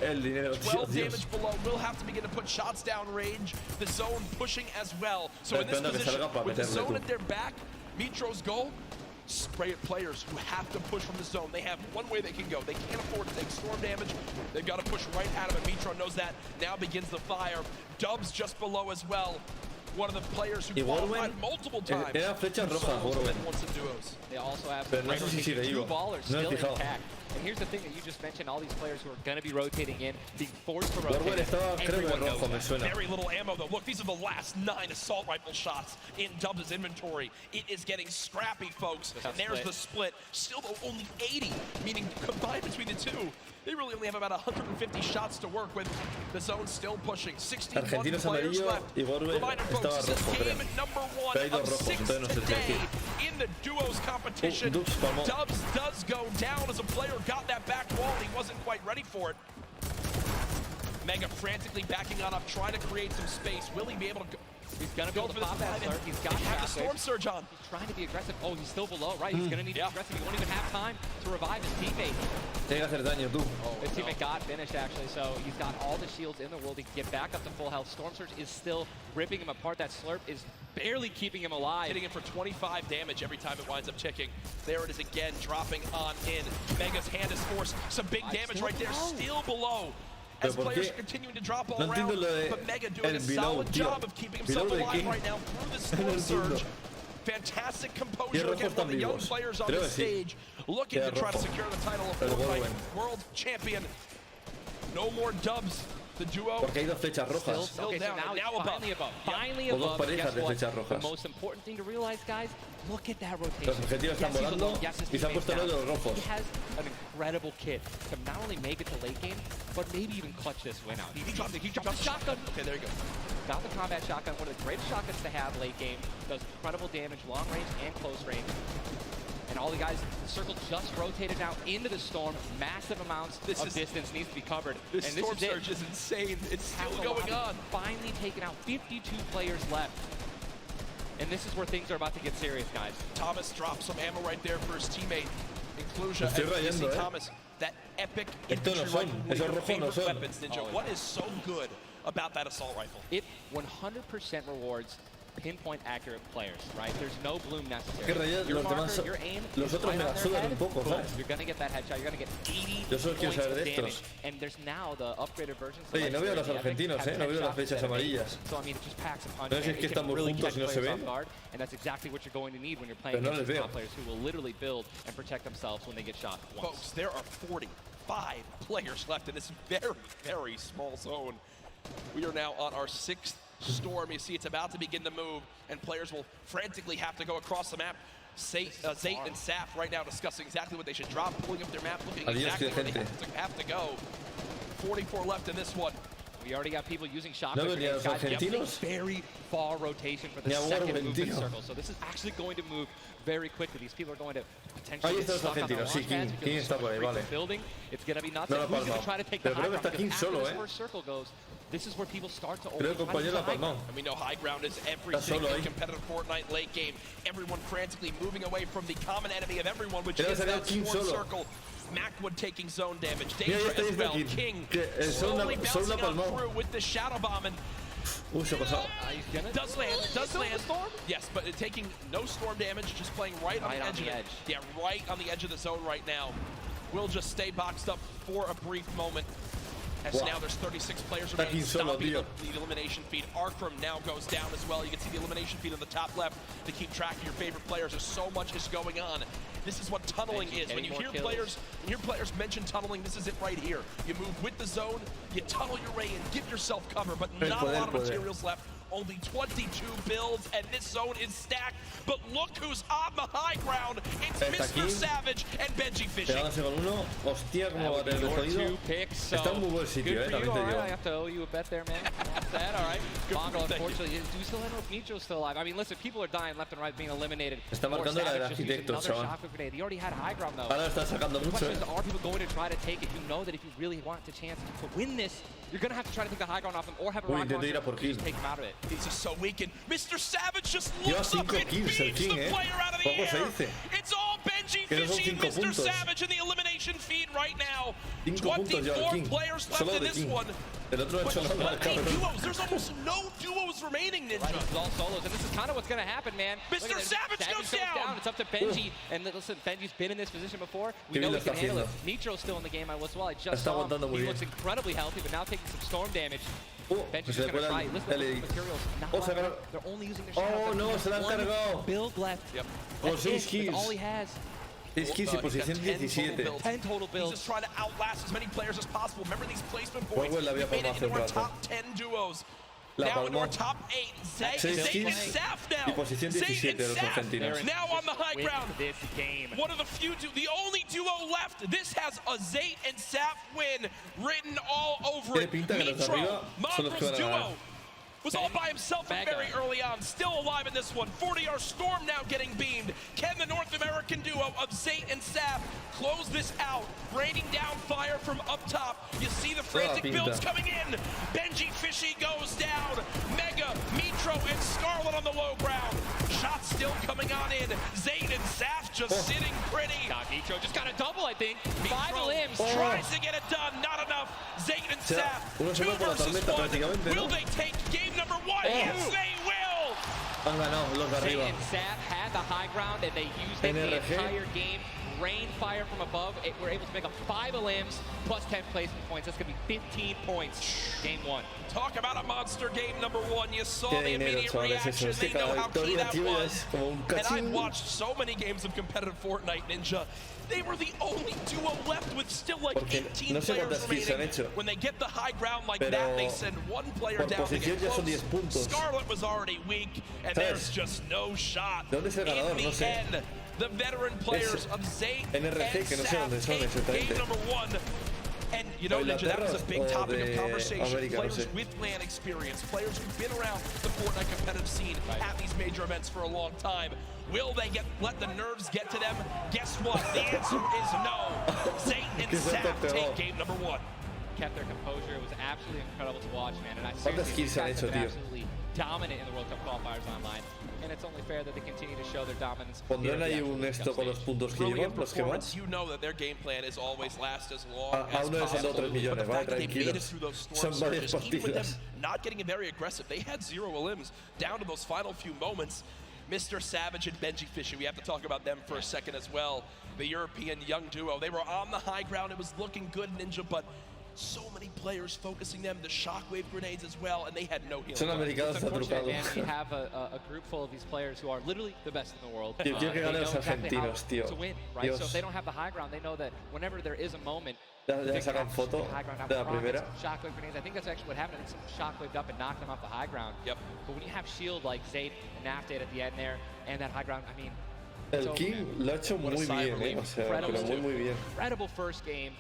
el dinero. 12 damage below. Will have to begin to put shots down range. The zone pushing as well. So in this position, with the zone at their back, Mitro's goal, spray at players who have to push from the zone. They have one way they can go. They can't afford to take storm damage. They've got to push right out of it. Mitro knows that. Now begins the fire. Dubs just below as well. One of the players who qualified multiple times. Era flecha roja, Warwen. They also have pero no sé si sigue two vivo. ballers No still he fijado. intact. And here's the thing that you just mentioned, all these players who are going to be rotating in, being forced to rotate. Warwen estaba, creo que rojo, me suena. Very little ammo though. Look, these are the last 9 assault rifle shots in Dubs' inventory. It is getting scrappy, folks. And there's the split. Still though, only 80, meaning combined between the two, they really only have about 150 shots to work with. The zone still pushing. 61 Argentinos players amarillo left. y Warwen estaba rojo, creo. Pero hay dos rojos, entonces no sé si decir. In the duos competition, Dubs does go down as a player got that back wall. He wasn't quite ready for it. Mega frantically backing on up, trying to create some space. Will he be able to go? He's going to go for that slurp. He's got the storm surge on. He's trying to be aggressive. Oh, he's still below, right? He's going to need to be aggressive. He won't even have time to revive his teammate. Tiene que hacer daño, tú. His teammate got finished, actually, so he's got all the shields in the world. He can get back up to full health. Storm Surge is still ripping him apart. That slurp is barely keeping him alive. Hitting him for 25 damage every time it winds up ticking. There it is again, dropping on in. Mega's hand is forced. Some big damage right there, still below. As players are continuing to drop all around, but Mega doing a solid job of keeping himself alive right now through the storm surge. Fantastic composure again from the young players on the stage, looking to try to secure the title of Fortnite World Champion. No more Dubs. The duo porque hay dos flechas rojas. still down, so now finally above. Finally O dos above. parejas de flechas The rojas. most important thing to realize, guys, look at that rotation. Los objetivos están volando y se han puesto los de los rojos. He has an incredible kit to not only make it to late game, but maybe even clutch this win out. He dropped the shotgun. Okay, there you go. Got the combat shotgun, one of the greatest shotguns to have late game. Does incredible damage, long range and close range. And all the guys, the circle just rotated now into the storm. Massive amounts of distance needs to be covered. This storm surge is insane. It's still going on. Finally taken out, 52 players left. And this is where things are about to get serious, guys. Thomas drops some ammo right there for his teammate. Inclusion. Thomas, that epic infantry rifle, one of your favorite weapons, Ninja. What is so good about that assault rifle? It 100% rewards pinpoint accurate players, right? There's no bloom necessary. Que rayas, Your los demás, marker, your aim, los otros me la sudan un poco, ¿sabes? you're gonna get that headshot. You're gonna get 80 Yo solo quiero points saber of de damage. estos. And there's now the upgraded versions. Oye, no veo a los argentinos, no veo las flechas amarillas. So I mean, it just packs a punch. No sé si es que estamos juntos y no se ven. And that's exactly what you're going to need when you're playing Pero no les against veo. top players who will literally build and protect themselves when they get shot once. Folks, there are 45 players left in this very, very small zone. We are now on our 6th storm. You see it's about to begin to move, and players will frantically have to go across the map. Zayt and Saf right now discussing exactly what they should drop, pulling up their map, looking exactly where they have to go. 44 left in this one. We already got people using shotgun No, grenades. los argentinos. Very far rotation for the second movement circle. So this is actually going to move very quickly. These people are going to potentially get stuck on the launch pads because está por ahí, vale. building. It's going to be nuts. No, Who's going to try to take the high ground? King Because solo, after this first circle goes, this is where people start to Creo que compañero la palmó. And we know high ground is everything in competitive Fortnite late game. Everyone frantically moving away from the common enemy of everyone, which is that storm circle. Macwood taking zone damage. Danger as well. King slowly bouncing on through with the shadow bombing. Does land. Yes, but taking no storm damage, just playing right on the edge of it. Yeah, right on the edge of the zone right now. We'll just stay boxed up for a brief moment. As now there's 36 players remaining, stopping the elimination feed. Arkram now goes down as well. You can see the elimination feed on the top left to keep track of your favorite players. There's so much is going on. This is what tunneling is. When you hear players mention tunneling, this is it right here. You move with the zone, you tunnel your way in, give yourself cover, but not a lot of materials left. Only 22 builds, and this zone is stacked. But look who's on the high ground. It's Mr. Savage and Benji Fishing. Hostia, cómo va a tener el Está en muy buen sitio, también te digo. I have to owe you a bet there, man. That, all right. Mongo, unfortunately, do we still know if Nitro's still alive? I mean, listen, people are dying left and right, being eliminated. Está marcando la del arquitecto, chaval. He already had high ground, though. Ahora está sacando The mucho. question is, are people going to try to take it? You know that if you really want the chance to win this, you're going to have to try to take the high ground off him or have a rock launcher to take him out of it. He's just so weakened. Mr. Savage just looks up and beats the player out of the air. It's all Benji Fishing and Mr. Savage in the elimination feed right now. 24 players left in this one. But 8 duos. There's almost no duos remaining, Ninja. Right, it's all solos, and this is kind of what's going to happen, man. Mr. Savage goes down. It's up to Benji. And listen, Benji's been in this position before. We know he can handle it. Nitro's still in the game as well. I just saw him. He looks incredibly healthy, but now taking some storm damage. Benji's going to try. Listen, the materials. They're only using their shadows. Oh, no, se la han cargado. Build left. Yep. That's all he has. Es que se posición 17. 10 total builds. He's just trying to outlast as many players as possible. Remember these placement points. La We made it into our top 10 duos. Now into our top 8. Zayt and Saf now. Y posición 17 de los argentinos. Now on the high ground. This game. One of the few, the only duo left. This has a Zayt and Saf win written all over it. Mitro, Mongrel's duo. Was all by himself very early on, still alive in this one. 40R Storm now getting beamed. Can the North American duo of Zayt and Saf close this out? Raining down fire from up top. You see the frantic builds coming in. Benji Fishy goes down. Mega, Mitro, and Scarlet on the low ground. Shots still coming on in. Zayt and Saf just sitting pretty. Mitro just got a double, I think. 5 limbs. Tries to get it done, not enough. Zayt and Saf, 2 versus 1. Will they take game number 1? Yes, they will! Han ganado los de arriba. Zayt and Saf had the high ground, and they used it the entire game. Rain fire from above. We're able to make up 5 limbs plus 10 placement points. That's going to be 15 points. Game 1. Talk about a monster game number 1. You saw the immediate reaction. They know how key that was. And I've watched so many games of competitive Fortnite, Ninja. They were the only duo left with still like 18 players remaining. When they get the high ground like that, they send one player down to get close. Scarlet was already weak, and there's just no shot. In the end, the veteran players of Zayt and Saf take game number 1. And you know, Ninja, that was a big topic of conversation. Players with LAN experience, players who've been around the Fortnite competitive scene at these major events for a long time. Will they let the nerves get to them? Guess what? The answer is no. Zayt and Saf take game number 1. Kept their composure. It was absolutely incredible to watch, man. And I seriously think they've been absolutely dominant in the World Cup qualifiers online. And it's only fair that they continue to show their dominance. Pondrán ahí un esto con los puntos que llevan, los que más. You know that their game plan is always last as long as possible. Son 3 millones, vale, tranquilos. Son varias partidas. Not getting very aggressive. They had 0 elims down to those final few moments. Mr. Savage and Benji Fishy, we have to talk about them for a second as well. The European young duo. They were on the high ground. It was looking good, Ninja, but so many players focusing them, the shockwave grenades as well, and they had no healing. Son americanos trucados. Man, we have a group full of these players who are literally the best in the world. Tío, quiero que ganen los argentinos, tío. To win, right? Dios. So if they don't have the high ground, they know that whenever there is a moment, ya sacan foto de la primera. Shockwave grenades. I think that's actually what happened. I think someone shockwaved up and knocked them off the high ground. Yep. But when you have shield like Zayt and Nafted at the end there, and that high ground, I mean, El King lo ha hecho muy bien, o sea, pero muy bien. Incredible first game.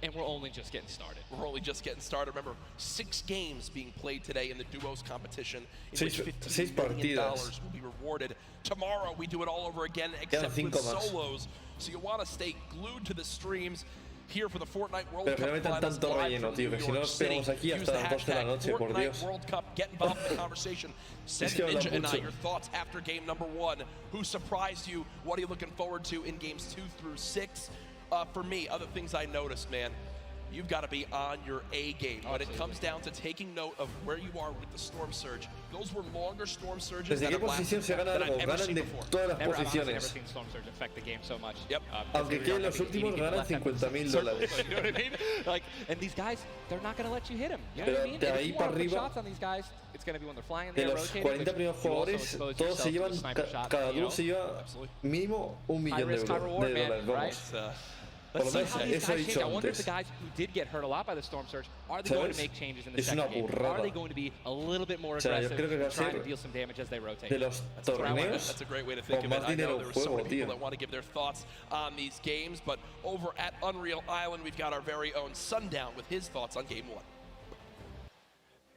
And we're only just getting started. We're only just getting started. Remember, 6 games being played today in the duos competition, in which $15 million will be rewarded. Tomorrow, we do it all over again, except with solos. So you want to stay glued to the streams here for the Fortnite World Cup Finals live from New York City. Use the hashtag Fortnite World Cup. Get involved in the conversation. Send Ninja and I your thoughts after game number 1. Who surprised you? What are you looking forward to in games 2 through 6? For me, other things I noticed, man. you've got to be on your A game. When it comes down to taking note of where you are with the storm surge, those were longer storm surges ¿Desde qué posición se gana algo? Ganan de todas las posiciones. Yep. Aunque que en los últimos ganan $50,000. You know what I mean? Like, and these guys, they're not going to let you hit them. You know what I mean? De ahí para arriba, shots on these guys, it's going to be when they're flying in de the air, los rotating, 40 primeros jugadores, todos se llevan, cada dúo se lleva mínimo $1 millón de dólares. Vamos. Let's see how these guys change. I wonder if the guys who did get hurt a lot by the storm surge, are they going to make changes in the second game? Are they going to be a little bit more aggressive and trying to deal some damage as they rotate? That's a great way to think of it. I know there are so many people that want to give their thoughts on these games, but over at Unreal Island, we've got our very own Sundown with his thoughts on Game 1.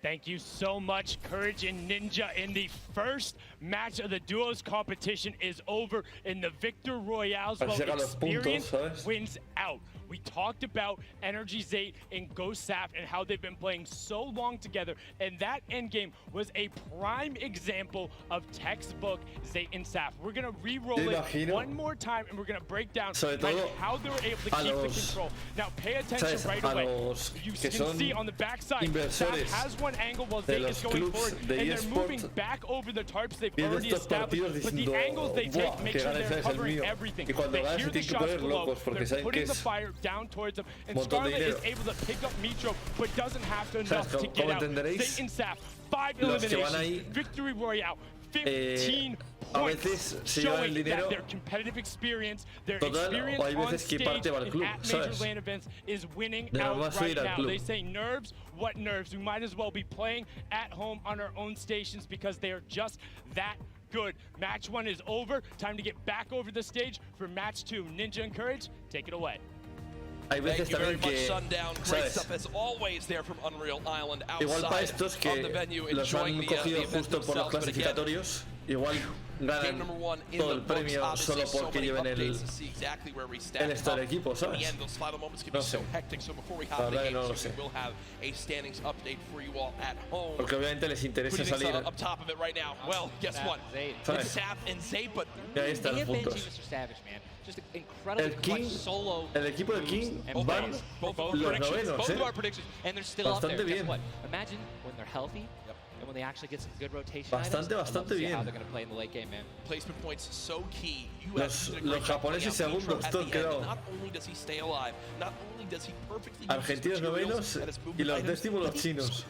Thank you so much, Courage and Ninja. In the first match of the duos competition is over in the Victor Royale's experience wins out. We talked about Energy Zate and Ghost Saf and how they've been playing so long together, and that endgame was a prime example of textbook Zate and Saf. We're gonna re-roll it one more time, and we're gonna break down how they were able to keep the control. Now, pay attention right away. You can see on the backside, Saf has one angle while Zate is going forward, and they're moving back over the tarps they've already established. But the angles they take make sure they're covering everything. They hear the shots below, they're putting the fire down towards them, and Scarlet is able to pick up Mitro, but doesn't have to enough to get out. Zate and Saf, 5 eliminations, Victory Royale, 15 points, showing that their competitive experience, their experience on stage and at major LAN events is winning out right now. They say nerves, what nerves? We might as well be playing at home on our own stations because they are just that good. Match 1 is over. Time to get back over the stage for match 2. Ninja and Courage, take it away. Hay veces también que, ¿sabes? Igual para estos que los han cogido justo por los clasificatorios, igual ganan todo el premio solo porque lleven el esto del equipo, ¿sabes? No sé. La verdad que no lo sé. Porque obviamente les interesa salir. ¿Sabes? Y ahí están los puntos. El equipo del King van los novenos, bastante bien. Bastante bien. Los japoneses segundos, todo quedó. Argentinos novenos y los décimos los chinos.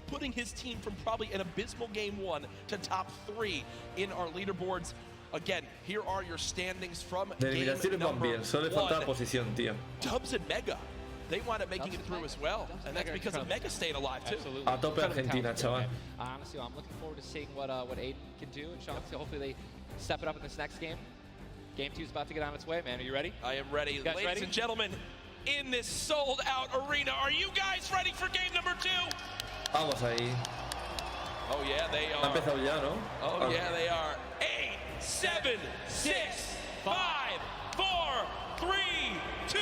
Putting his team from probably an abysmal game 1 to top 3 in our leaderboards. Again, here are your standings from game number 1. Solo le falta posición, tío. Dubs and Mega, they wound up making it through as well, and that's because of Mega staying alive too. A tope Argentina, chaval. Honestly, I'm looking forward to seeing what Aiden can do, and Sean, hopefully they step it up in this next game. Game 2 is about to get on its way, man. Are you ready? I am ready. Ladies and gentlemen, in this sold-out arena, are you guys ready for game number 2? Vamos ahí. Oh yeah, they are. Ha empezado ya, ¿no? Oh yeah, they are. 8, 7, 6, 5, 4, 3, 2,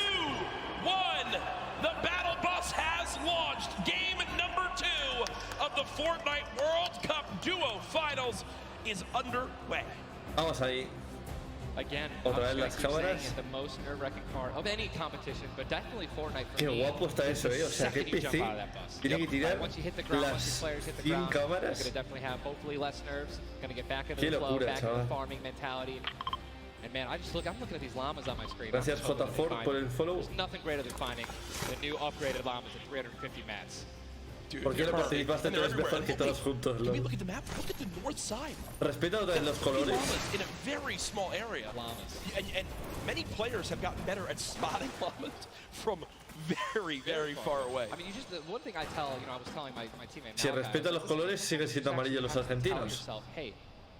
1. The battle bus has launched. Game number 2 of the Fortnite World Cup Duo Finals is underway. Vamos ahí. Again, otra vez las cámaras. The most nerve-wracking part of any competition, but definitely Fortnite for Qué guapo está eso, o sea, qué PC tiene que tirar las 100 cámaras. Gonna definitely have hopefully less nerves. Gonna get back into the flow, back into the farming mentality. And man, I'm looking at these llamas on my screen. Gracias J4 por el follow. There's nothing greater than finding the new upgraded llamas at 350 mats. Dude, ¿por qué no participaste tú? Es mejor que todos juntos. Can we look at the map? Look at the north side. Respeta otra vez los colores. In a very small area. And many players have gotten better at spotting llamas from very, very far away. I mean, the one thing I I was telling my teammate. Si respeta los colores, siguen siendo amarillos los argentinos. Hey,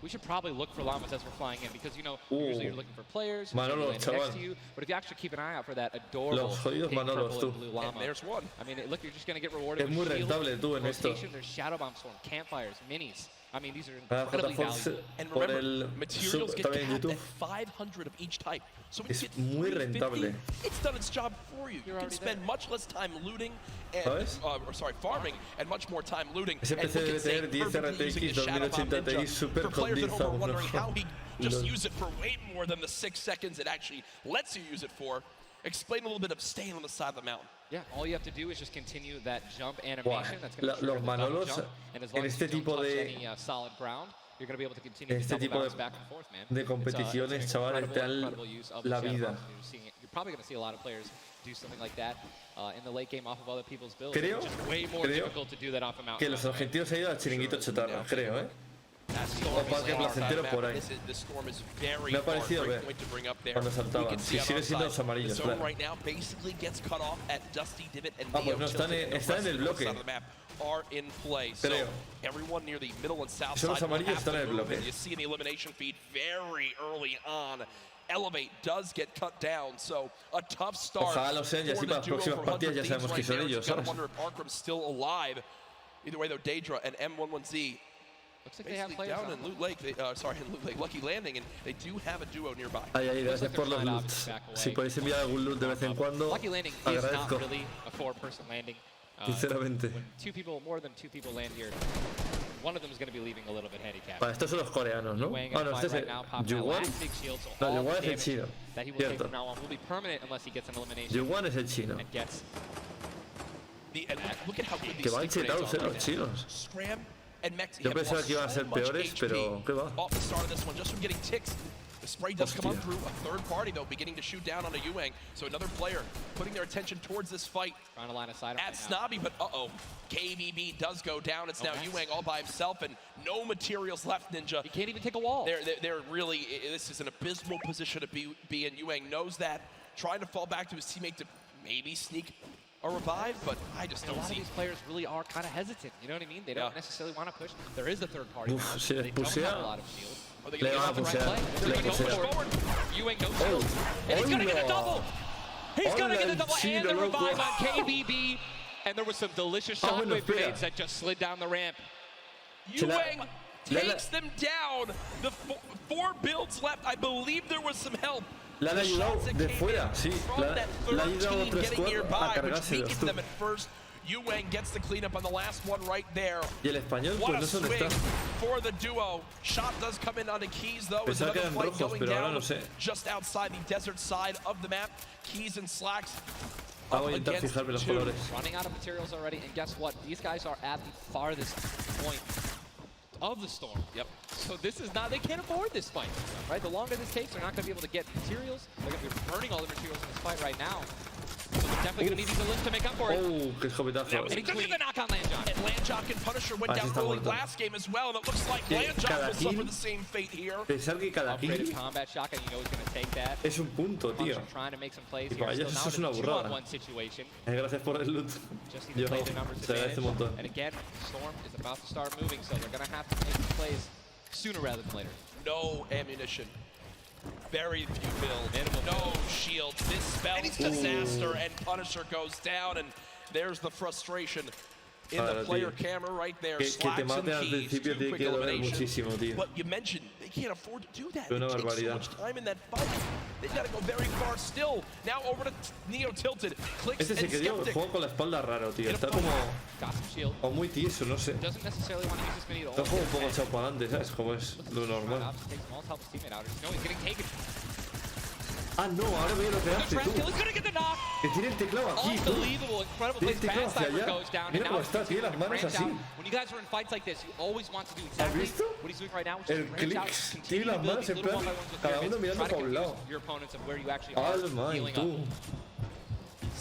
we should probably look for llamas as we're flying in because usually you're looking for players Manolo, next to you, but if you actually keep an eye out for that adorable pink, purple, and blue llama, there's one. I mean, look, you're just gonna get rewarded. Es muy rentable tú en esto. There's shadow bomb storm, campfires, minis. I mean, these are incredibly valuable. And remember, materials get capped at 500 of each type. So if you get muy rentable. It's done its job for you. You can spend much less time looting and farming and much more time looting. Ese PC debe tener 10 RTX 2080 Ti super condensado. Wondering how he just used it for way more than the 6 seconds it actually lets you use it for. explain a little bit of staying on the side of the mountain. Yeah, all you have to do is just continue that jump animation. That's Los Manolos en este tipo de solid ground, you're going to be able to continue to double bounce back and forth, man. De competiciones, chavales, te dan la vida. You're probably going to see a lot of players do something like that in the late game off of other people's builds. Creo que los argentinos han ido al chiringuito chatarra, creo, ¿eh? O parque placentero por ahí. Me ha parecido ver cuando saltaban. Si sigue siendo los amarillos, claro. Ah, pues no, están en el bloque. Creo. Son los amarillos, están en el bloque. Elevate does get cut down, so a tough start. Ojalá lo sean y así para las próximas partidas ya sabemos que son ellos, ¿sabes? Wonder if Arkham's still alive. Either way, though, Daedra and M11Z looks like they have players down in Loot Lake. In Loot Lake, Lucky Landing, and they do have a duo nearby. Ay, gracias por los loots. Si podéis enviar algún loot de vez en cuando, Lucky Landing is not really a 4-person landing. Sinceramente. When more than two people land here, one of them is going to be leaving a little bit handicapped. Vale, estos son los coreanos, ¿no? Ah, no, este es el Yuan. No, Yuan es el chino. Cierto. Yuan es el chino. Que van chetados, los chinos. Yo pensaba que iban a ser peores, pero ¿qué va? The spray does come up through a third party, though, beginning to shoot down on a Yuang. So another player putting their attention towards this fight at Snobby, but KBB does go down. It's now Yuang all by himself and no materials left, Ninja. He can't even take a wall. They're really, this is an abysmal position to be in. Yuang knows that, trying to fall back to his teammate to maybe sneak a revive, but I just don't see. A lot of these players really are kind of hesitant, you know what I mean? They don't necessarily want to push. There is a third party. Uf, they don't have a lot of shields. Le van a pusear. Ewing no shield. And he's gonna get a double! He's gonna get a double and the revive on KBB. And there was some delicious shockwave grenades that just slid down the ramp. Ewing takes them down. The 4 builds left. I believe there was some help. Le han ayudado de fuera, sí. Le ha ayudado a otro squad a cargárselos, tú. Yuang gets the cleanup on the last one right there. Y el español, pues no sé dónde está. For the duo. Shot does come in on the Keys, though. Pensaba que eran rojos, pero ahora no sé. Just outside the desert side of the map. Keys and Slacks. Voy a intentar fijarme los colores. Running out of materials already, and guess what? These guys are at the farthest point of the storm. Yep. So this is not, they can't afford this fight, right? The longer this takes, they're not going to be able to get materials. They're going to be burning all the materials in this fight right now. So they're definitely going to need these lift to make up for it. Oh, qué escopetazo. And he took the knock on Landjock. And Landjock and Punisher went down early last game as well, and it looks like Landjock will suffer the same fate here. Pensar que cada kill combat shotgun, you know he's going to take that. Es un punto, tío. Trying to make some plays y para ellos eso es una burrada. Gracias por el loot. Yo no, se agradece un montón. And again, Storm is about to start moving, so they're going to have to make some plays sooner rather than later. No ammunition. Very few builds. No shields. This spells disaster, and Punisher goes down, and there's the frustration in the player camera right there. Que te mate al principio tiene que doler muchísimo, tío. But you mentioned they can't afford to do that. It takes so much time in that fight. They gotta go very far still. Now over to Neo Tilted. Clicks este sí que dio juego con la espalda raro, tío. Está como o muy tieso, no sé. Está como un poco echado para adelante, ¿sabes? Como es lo normal. Ah, no, ahora veo lo que hace tú. Que tiene el teclado aquí, tú. Tiene el teclado hacia allá. Mira cómo está, tiene las manos así. ¿Has visto? El click tiene las manos en plan, cada uno mirando para un lado. Alma, tú.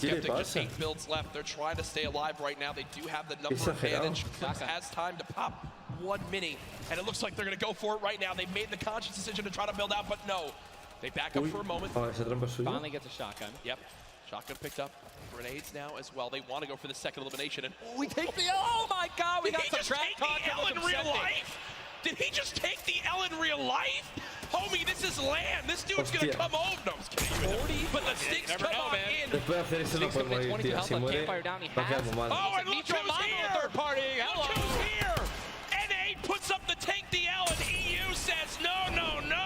¿Qué le pasa? 8 builds left. They're trying to stay alive right now. They do have the number advantage. Clicks has time to pop 1 mini, and it looks like they're going to go for it right now. They've made the conscious decision to try to build out, but no. They back up for a moment. Finally gets a shotgun. Yep. Shotgun picked up. Grenades now as well. They want to go for the second elimination. And we take the oh my god, we got some trap talk in real life. Did he just take the L in real life? Homie, this is land. This dude's going to come over. No, I was kidding. 40, but the sticks come on in. Después de hacer eso no podemos ir, tío. Si muere, va a quedar muy mal. Oh, and look who's here. Third party. Look who's here. NA puts up the take the L, and EU says no, no, no.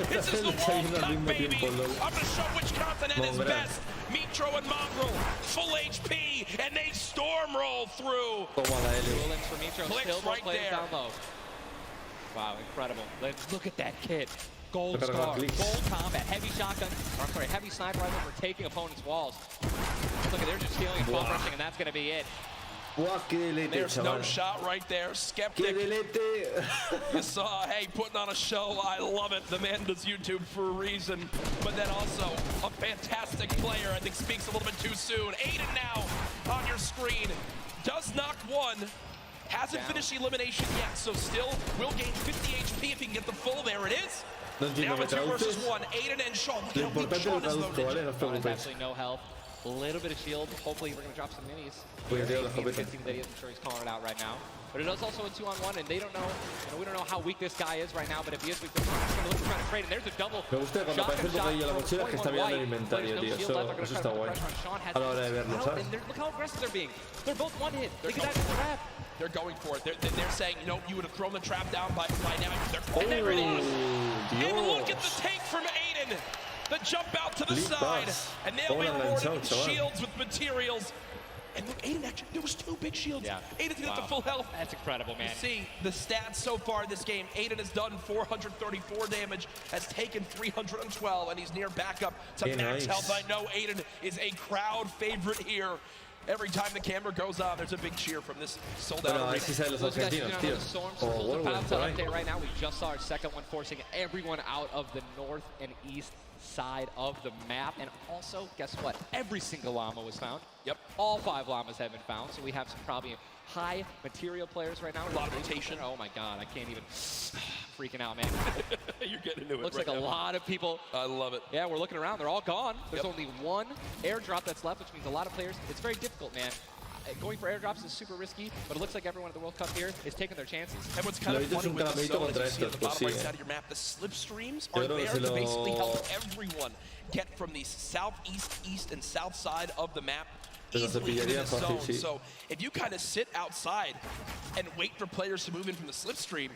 This is the World Cup, baby. I'm going to show which continent is best. Mitro and Mongrel, full HP, and they storm roll through. Duel-ins for Mitro, Clicks still right plays there. down low. Wow, incredible. Look at that kid. Gold star, gold combat, heavy shotgun, or I'm sorry, heavy sniper rifle for taking opponents' walls. Look at, they're just stealing and bomb rushing, and that's going to be it. There's no shot right there. Skeptic. You saw, hey, putting on a show. I love it. The man does YouTube for a reason. But then also a fantastic player. I think speaks a little bit too soon. Aiden now on your screen. Does knock one. Hasn't finished elimination yet, so still will gain 50 HP if he can get the full. There it is. Now it's 2 versus 1. Aiden and Sean. Look at how weak Sean is though. Sean has absolutely no health. A little bit of shield. Hopefully we're going to drop some minis. I'm sure he's calling it out right now. But it is also a 2-on-1, and they don't know, we don't know how weak this guy is right now, but if he is weak, we're going to look trying to trade, and there's a double. Me gusta cuando aparece el bocadillo de la mochila que está mirando el inventario, tío. Eso está guay. A la hora de verlo, ¿sabes? Look how aggressive they're being. They're both one hit. They can actually trap. They're going for it. They're saying, no, you would have thrown the trap down by now. And there it is. And look at the take from Aiden. The jump out to the side, and they'll be rewarded with shields, with materials. And look, Aiden actually, there was 2 big shields. Yeah. Aiden's got the full health. That's incredible, man. You see the stats so far this game. Aiden has done 434 damage, has taken 312, and he's near backup to max health. I know Aiden is a crowd favorite here. Every time the camera goes on, there's a big cheer from this sold-out arena. Right now, we just saw our second one forcing everyone out of the north and east side of the map. And also, guess what? Every single llama was found. Yep. All 5 llamas have been found, so we have some probably high material players right now. A lot of rotation. Oh my god, I can't even. Freaking out, man. You're getting into it. Looks right like now. a lot of people. I love it. Yeah, we're looking around. They're all gone. There's only 1 airdrop that's left, which means a lot of players. It's very difficult, man. Going for airdrops is super risky, but it looks like everyone at the World Cup here is taking their chances. And what's kind of funny with the zone, as you see on the bottom right side of your map, the slipstreams are there to basically help everyone get from the southeast, east, and south side of the map easily into the zone. So if you kind of sit outside and wait for players to move in from the slipstream,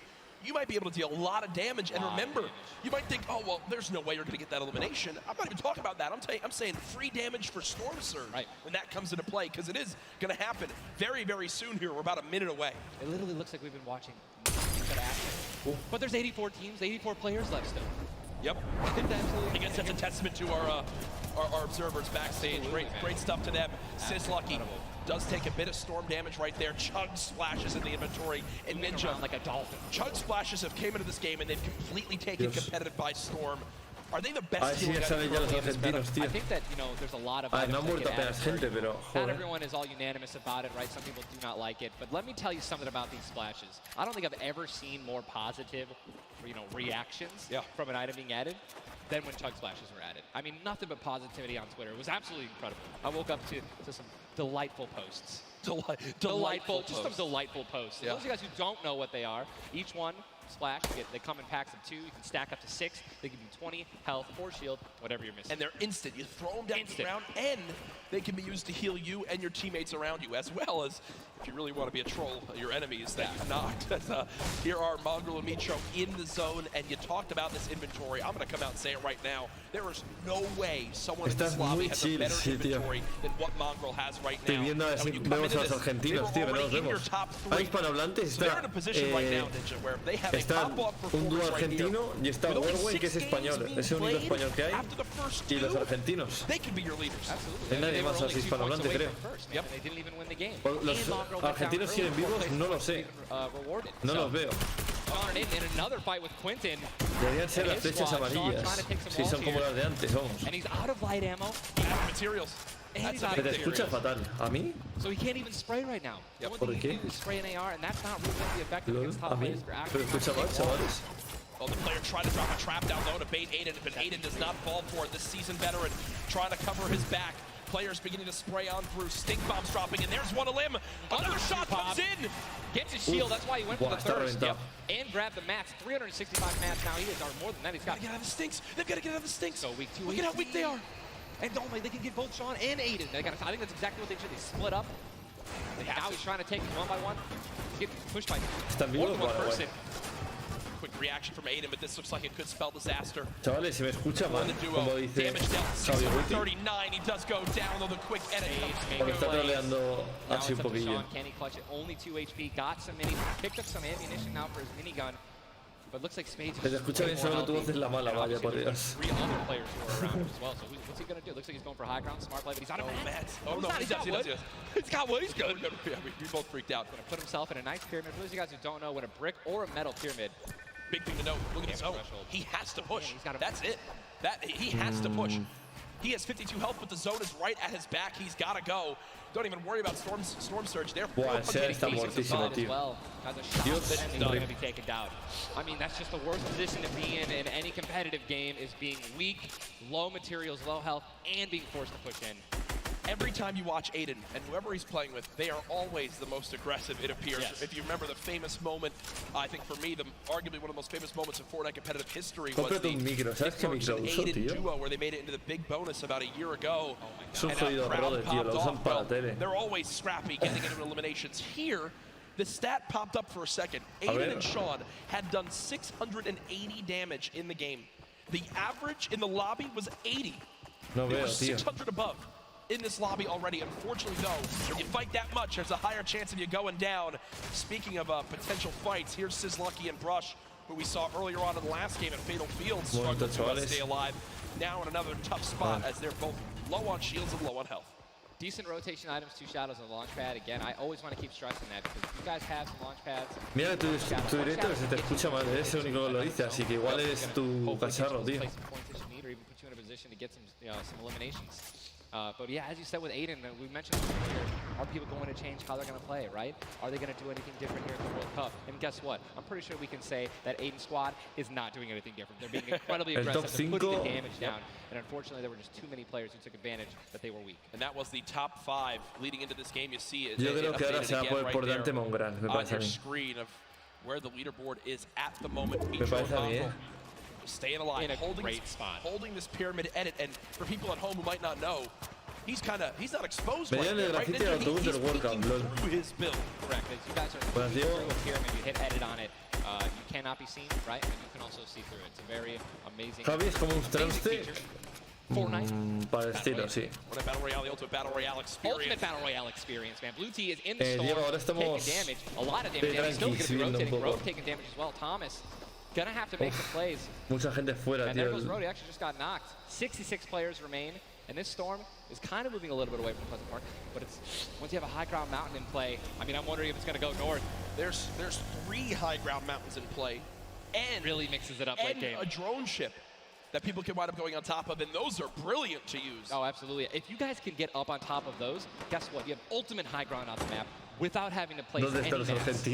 you might be able to deal a lot of damage. And remember, you might think, oh, well, there's no way you're going to get that elimination. I'm not even talking about that. I'm saying free damage for Storm Surge when that comes into play, because it is going to happen very, very soon here. We're about a minute away. It literally looks like we've been watching that action. But there's 84 teams, 84 players left still. Yep. I guess that's a testament to our observers backstage. Great stuff to them. Sizlucky does take a bit of storm damage right there. Chug splashes in the inventory. And Ninja, like a dolphin. Chug splashes have came into this game and they've completely taken competitive by storm. Are they the best team? I think that, there's a lot of not everyone is all unanimous about it, right? Some people do not like it. But let me tell you something about these splashes. I don't think I've ever seen more positive, reactions from an item being added than when chug splashes were added. I mean, nothing but positivity on Twitter. It was absolutely incredible. I woke up to some delightful posts. Delightful, just some delightful posts. Those of you guys who don't know what they are, each one splash, they come in packs of 2. You can stack up to 6. They give you 20 health or shield, whatever you're missing. And they're instant. You throw them down the ground, and they can be used to heal you and your teammates around you, as well as, if you really want to be a troll, your enemies that you knocked. Here are Mongrel and Micho in the zone, and you talked about this inventory. I'm going to come out and say it right now. There is no way someone in this lobby has a better inventory than what Mongrel has right now. Estoy viendo así, vemos a los argentinos, tío, que no los vemos. Hay hispanohablantes, está un dúo argentino y está Warway, que es español, es el único español que hay, y los argentinos. No hay nadie más así hispanohablante, creo. Los argentinos siguen vivos, no lo sé. No los veo. Deberían ser las flechas amarillas. Sí, son como las de antes, vamos. Se te escucha fatal. ¿A mí? ¿Por qué? ¿A mí? ¿Pero escucha mal, chavales? Well, the player trying to drop a trap down low to bait Aiden, but Aiden does not fall for it. This seasoned veteran trying to cover his back. Players beginning to spray on through. Stink bombs dropping, and there's one of limb. Another shot comes in. Gets his shield. That's why he went for the thirst. And grabbed the mats. 365 mats now. He is more than that. He's got to get out of the stinks. They've got to get out of the stinks. So weak 2. Look at how weak they are. And only they can get both Sean and Aiden. I think that's exactly what they should. They split up. Now he's trying to take them one by one. He's getting pushed by one person. Quick reaction from Aiden, but this looks like it could spell disaster. Chavales, se me escucha mal, como dice Javi Witty. 39, he does go down, though the quick edit comes. Porque está troleando así un poquillo. Can he clutch it? Only 2 HP. Got some minis. Picked up some ammunition now for his minigun. But looks like Spades Se te escucha bien solo tu voz es la mala, vaya por Dios. 3 other players who are around him as well. So what's he gonna do? Looks like he's going for high ground, smart play, but he's out of mats. Oh no, he does. He's got wood. He's good. Yeah, we both freaked out. Gonna put himself in a nice pyramid. For those of you guys who don't know, when a brick or a metal pyramid. Big thing to note. Look at his zone. He has to push. That's it. He has to push. He has 52 health, but the zone is right at his back. He's got to go. Don't even worry about Storm Surge. They're está muertísimo, tío. Dios, going to be taken down. I mean, that's just the worst position to be in any competitive game, is being weak, low materials, low health, and being forced to push in. Every time you watch Aiden and whoever he's playing with, they are always the most aggressive, it appears. Yes. If you remember the famous moment, I think for me, arguably one of the most famous moments in Fortnite competitive history was the Aiden duo, where they made it into the big bonus about a year ago. They're always scrappy, getting into eliminations. Here, the stat popped up for a second. Aiden and Sean had done 680 damage in the game. The average in the lobby was 80. They were 600 above in this lobby already. Unfortunately, though, when you fight that much, there's a higher chance of you going down. Speaking of potential fights, here's Sizlucky and Brush, who we saw earlier on in the last game at Fatal Fields, struggling to stay alive. Now in another tough spot as they're both low on shields and low on health. Decent rotation items, 2 shadows on the launch pad. Again, I always want to keep stressing that because you guys have some launch pads. Mira tu directo que se te escucha mal, eres el único que lo dice, así que igual es tu cacharro, tío. Or even put you in a position to get some eliminations. But yeah, as you said with Aiden, we mentioned earlier, are people going to change how they're going to play, right? Are they going to do anything different here at the World Cup? And guess what? I'm pretty sure we can say that Aiden's squad is not doing anything different. They're being incredibly aggressive, putting the damage down. And unfortunately, there were just too many players who took advantage that they were weak. And that was the top 5 leading into this game. You see it. Yo creo que ahora se va a poder por delante Mongran, me parece a mí. Screen of where the leaderboard is at the moment. Me parece a mí, Staying alive, in a great spot. Holding this pyramid edit. And for people at home who might not know, he's not exposed right there, right? He's through his build. Correct. As you guys are through a pyramid, you hit edit on it, you cannot be seen, right? And you can also see through it. It's a very amazing Javi es como un trance. Fortnite. Para el estilo, sí. What a Battle Royale, the Ultimate Battle Royale experience. Ultimate Battle Royale experience, man. Blue T is in the storm, ahora estamos taking damage, a lot of damage, and he's still going to be rotating. Rogue taking damage as well. Thomas gonna have to make some plays. Mucha gente fuera, and there goes Rody, actually just got knocked. 66 players remain, and this storm is kind of moving a little bit away from Pleasant Park, but it's once you have a high ground mountain in play, I mean, I'm wondering if it's going to go north. There's 3 high ground mountains in play, and really mixes it up late game. A drone ship that people can wind up going on top of, and those are brilliant to use. Oh, absolutely. If you guys can get up on top of those, guess what? You have ultimate high ground on the map without having to place any mats. It's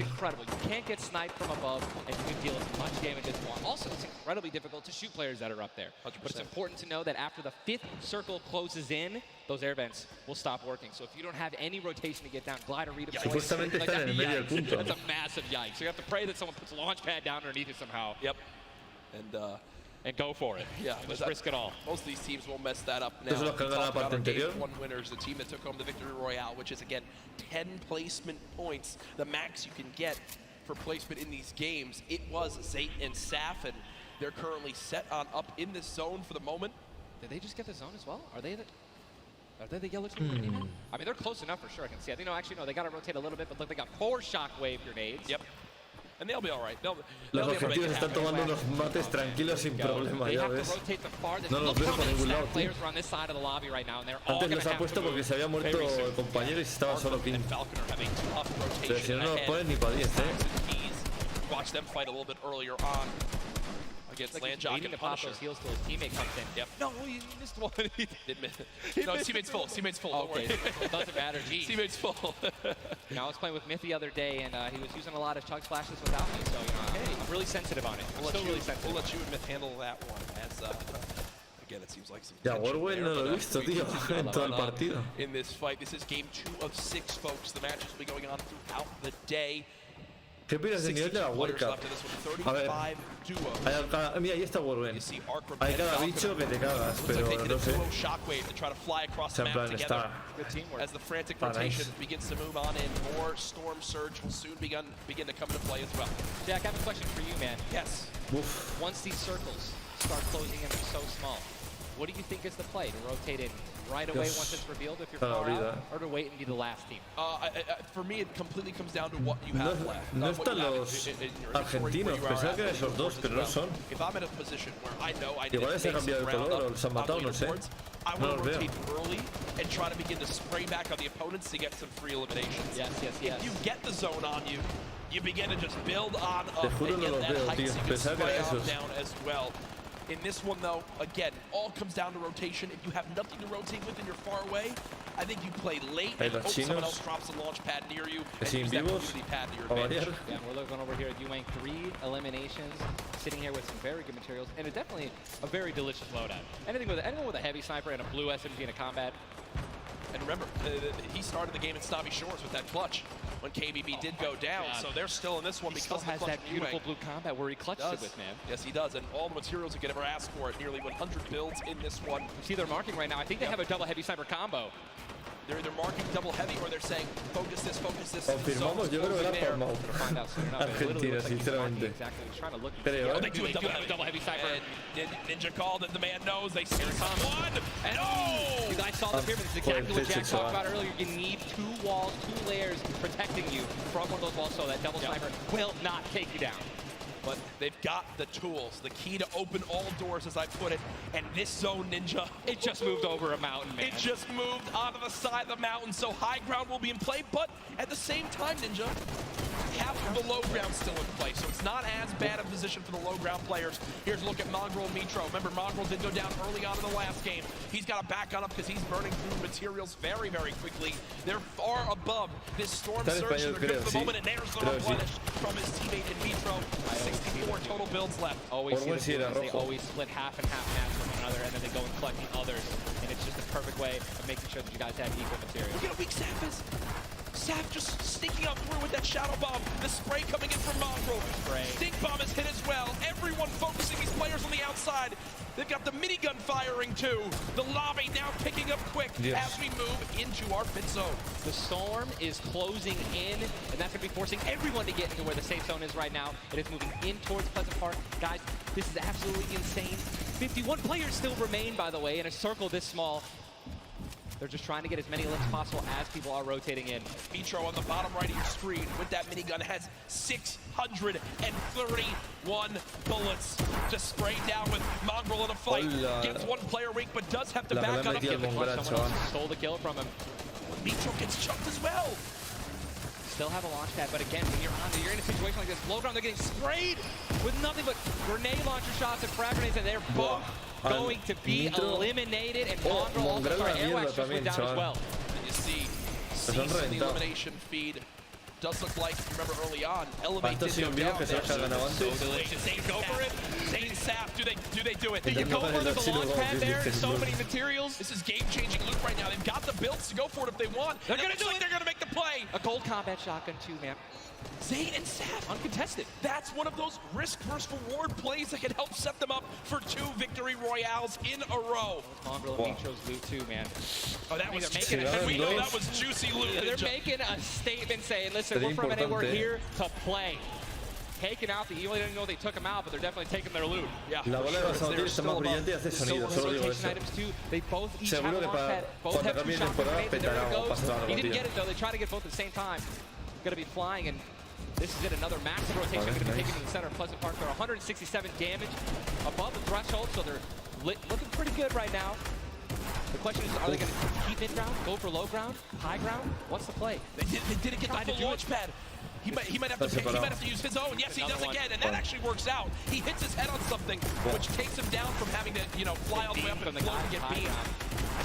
incredible. You can't get sniped from above, and you can deal as much damage as you want. Also, it's incredibly difficult to shoot players that are up there. 100%. But it's important to know that after the 5th circle closes in, those air vents will stop working. So if you don't have any rotation to get down, glider redeploy, that's a massive yikes. So you have to pray that someone puts a launch pad down underneath it somehow. Yep. And go for it. Yeah, just risk it all. Most of these teams won't mess that up now. Our game 1 winners, the team that took home the Victory Royale, which is again 10 placement points, the max you can get for placement in these games. It was Zayt and Saf, and they're currently set on up in this zone for the moment. Did they just get the zone as well? Are they the yellow team? I mean, they're close enough for sure. I can see. I think actually no, they got to rotate a little bit, but look, they got 4 shockwave grenades. Yep. And they'll be all right. Los objetivos están tomando unos mates tranquilos sin problema, ya ves. No los veo por ningún lado, tío. Antes los ha puesto porque se había muerto el compañero y se estaba solo King. O sea, si no los pones ni para 10, Watch them fight a little bit earlier on against Landjock and Punisher. Heals till his teammate comes in. Yep. No, he missed one. He did miss. No, his teammate's full. Teammate's full. Okay. Doesn't matter. Geez. Teammate's full. I was playing with Myth the other day, and he was using a lot of chug splashes without me, so I'm really sensitive on it. We'll let you and Myth handle that one. As again, it seems like some. Ya, Warwick no lo he visto, tío, en todo el partido. In this fight, this is game 2 of 6, folks. The matches will be going on throughout the day. ¿Qué opinas del nivel de la World Cup? A ver, mira, ahí está Warwick. Hay cada bicho que te cagas, pero no sé. O sea, en plan, está as the frantic rotation begins to move on in, more Storm Surge will soon begin to come into play as well. Jack, I have a question for you, man. Yes. Oof. Once these circles start closing in so small, What do you think is the play? To rotate in right away once it's revealed if you're ForAll, or to wait and be the last team? For me, it completely comes down to what you have left. No están los argentinos, pensaba que eran esos dos, pero no son. If I'm in a position where I know I Igual se ha cambiado de color o se han matado, no sé. I will rotate early and try to begin to spray back on the opponents to get some free eliminations. Yes. If you get the zone on you, you begin to just build on up and get that height so you can spray on down as well. In this one, though, again, all comes down to rotation. If you have nothing to rotate with and you're far away, I think you play late and hope someone else drops a launch pad near you and use that community pad to your advantage. Yeah, we're looking over here at Yuang, 3 eliminations, sitting here with some very good materials, and definitely a very delicious loadout. Anyone with a heavy sniper and a blue SMG in a combat. And remember, he started the game in Snobby Shores with that clutch when KBB did go down, so they're still in this one because he still has that beautiful blue combat where he clutched it with, man. Yes, he does, and all the materials you could ever ask for it. Nearly 100 builds in this one. You see their marking right now. I think they have a double heavy sniper combo. They're either marking double heavy or they're saying focus this. Confirmamos, yo creo que era por Mau. Argentina, sinceramente. Creo, they do have a double heavy sniper. And Ninja called it, the man knows. They see one. And oh! You guys saw the pyramid. This is exactly what Jack talked about earlier. You need 2 walls, 2 layers protecting you from one of those walls so that double sniper will not take you down. But they've got the tools, the key to open all doors, as I put it. And this zone, Ninja, it just moved over a mountain, man. It just moved onto the side of the mountain, so high ground will be in play. But at the same time, Ninja, half of the low ground still in play, so it's not as bad a position for the low ground players. Here's a look at Mongrel and Mitro. Remember, Mongrel did go down early on in the last game. He's got to back on up because he's burning through materials very, very quickly. They're far above this storm surge. They're good for the moment, and there's the replenish from his teammate in Mitro. 64 total builds left. Always see the they always split half and half match with one another, and then they go and collect the others. And it's just a perfect way of making sure that you guys have equal material. Look at how weak Saf is. Saf just sneaking up through with that shadow bomb. The spray coming in from Mongrel. Stink bomb is hit as well. Everyone focusing these players on the outside. They've got the minigun firing too. The lobby now picking up quick as we move into our pit zone. The storm is closing in, and that's going to be forcing everyone to get into where the safe zone is right now. It is moving in towards Pleasant Park. Guys, this is absolutely insane. 51 players still remain, by the way, in a circle this small. They're just trying to get as many limbs possible as people are rotating in. Mitro on the bottom right of your screen with that minigun has 631 bullets. Just sprayed down with Mongrel in a fight. Gets one player weak, but does have to back on up. Someone else stole the kill from him. Mitro gets chucked as well. Still have a launch pad, but again, when you're in a situation like this, low ground, they're getting sprayed with nothing but grenade launcher shots and frag grenades, and they're both going to be eliminated. And Mongrel also, Airwax just went down as well. And you see, the elimination feed does look like, you remember early on, Elevate did go down there. So delicious. They go for it. Zane and Saf, do they do it? They go for the launch pad there. So many materials. This is game-changing loot right now. They've got the builds to go for it if they want. They're going to do it. They're going to make the play. A gold combat shotgun too, man. Zane and Saf uncontested. That's one of those risk versus reward plays that can help set them up for 2 victory royales in a row. Mongrel and Mitro's loot too, man. Oh, that was we know that was juicy loot. They're making a statement saying, listen, we're from NA, we're here to play. Taking out the evil, they didn't know they took them out, but they're definitely taking their loot. Yeah. La bola de basadotir está más brillante y hace sonido, solo digo eso. They both each have a launch pad, both have 2 shot grenades, and there it goes. He didn't get it though, they try to get both at the same time. Gonna be flying, and this is it, another massive rotation. Going to be taken to the center of Pleasant Park. They're 167 damage above the threshold, so they're looking pretty good right now. The question is, are they going to keep mid-ground, go for low ground, high ground? What's the play? They didn't get the full launch pad. He might have to use his own. Yes, he does again, and that actually works out. He hits his head on something, which takes him down from having to, fly all the way up and get beamed.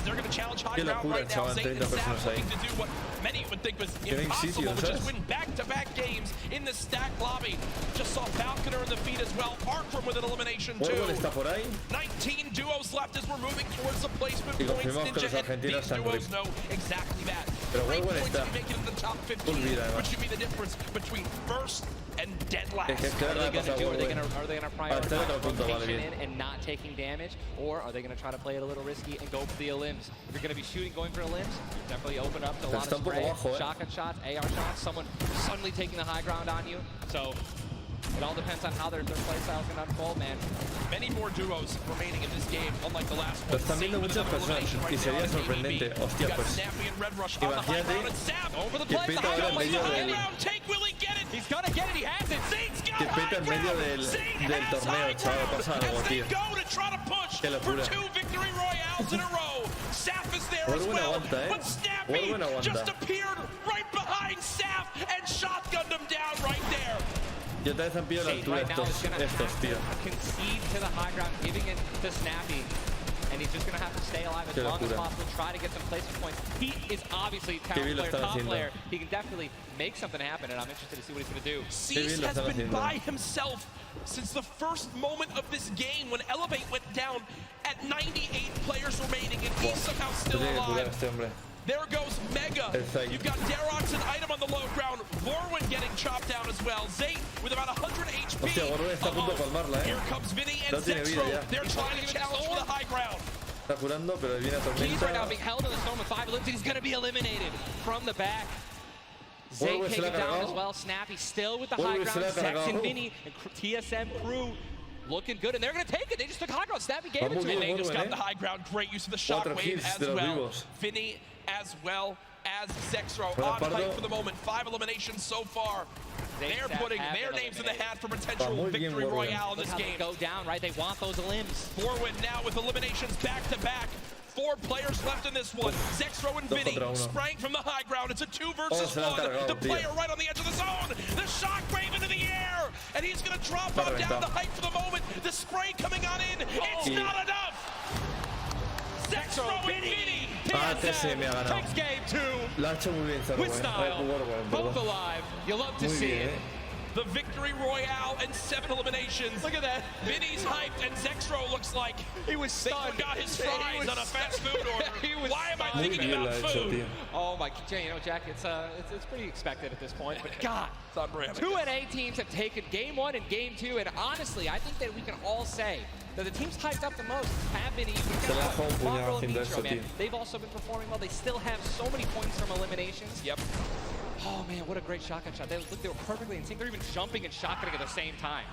They're going to challenge high ground right now. Zane and Saf looking to do what many would think was impossible, which is win back-to-back games in the stacked lobby. Just saw Falconer in the feed as well. Arkram with an elimination too. 19 duos left as we're moving towards the placement points. Ninja and these duos know exactly that. 3 points to make it in the top 15, which should be the difference between first and dead last. What are they going to do? Are they going to prioritize rotation in and not taking damage? Or are they going to try to play it a little risky and go for the limbs? If you're going to be going for the limbs, definitely open up to a lot of spray, shotgun shots, AR shots, someone suddenly taking the high ground on you. So It all depends on how their play style is going to unfold, man. Many more duos remaining in this game, unlike the last one. Lo están viendo muchas personas y sería sorprendente. Hostia, pues imagínate que Peta ahora en medio del... Que Peta en medio del torneo, chaval, pasa algo, tío. Qué locura. Orwin aguanta, Orwin aguanta. Yo también han pillado la altura estos, tío. Concede to the high ground, giving it to Snappy. And he's just going to have to stay alive as long as possible, try to get some placement points. He is obviously a talented player, top player. He can definitely make something happen, and I'm interested to see what he's going to do. Cease has been by himself since the first moment of this game when Elevate went down at 98 players remaining, and he's somehow still alive. There goes Mega. You've got Derox and Item on the low ground. Vorwin getting chopped down as well. Zate with about 100 HP. Hostia, Vorwin está a punto de palmarla, Here comes Vinny and Zexro. They're trying to challenge for the high ground. Está curando, pero viene a tormenta. He's right now being held in the storm with 5 limbs. He's going to be eliminated from the back. Zate taken down as well. Snappy still with the high ground. Zex and Vinny and TSM crew looking good, and they're going to take it. They just took high ground. Snappy gave it to him. They just got the high ground. Great use of the shockwave as well. Vinny as well as Zexro on fight for the moment. 5 eliminations so far. They're putting their names in the hat for potential victory royale in this game. Go down, right? They want those limbs. Forward now with eliminations back to back. 4 players left in this one. Zexro and Vinny spraying from the high ground. It's a 2 versus 1. The player right on the edge of the zone. The shockwave into the air, and he's going to drop on down the height for the moment. The spray coming on in. It's not enough. Zexro and Vinny. Takes game 2. With style. Both alive. You love to see it. The victory royale and 7 eliminations. Look at that. Vinny's hyped, and Zexro looks like he was stunned. They forgot his fries on a fast food order. Why am I thinking about food? Oh my, you know, Jack, it's pretty expected at this point. But God, it's unreal. 2 NA teams have taken game 1 and game 2, and honestly, I think that we can all say that the teams hyped up the most have been even. They've also been performing well. They still have so many points from eliminations. Yep. Oh man, what a great shotgun shot. They were perfectly in sync. They're even jumping and shotgunning at the same time.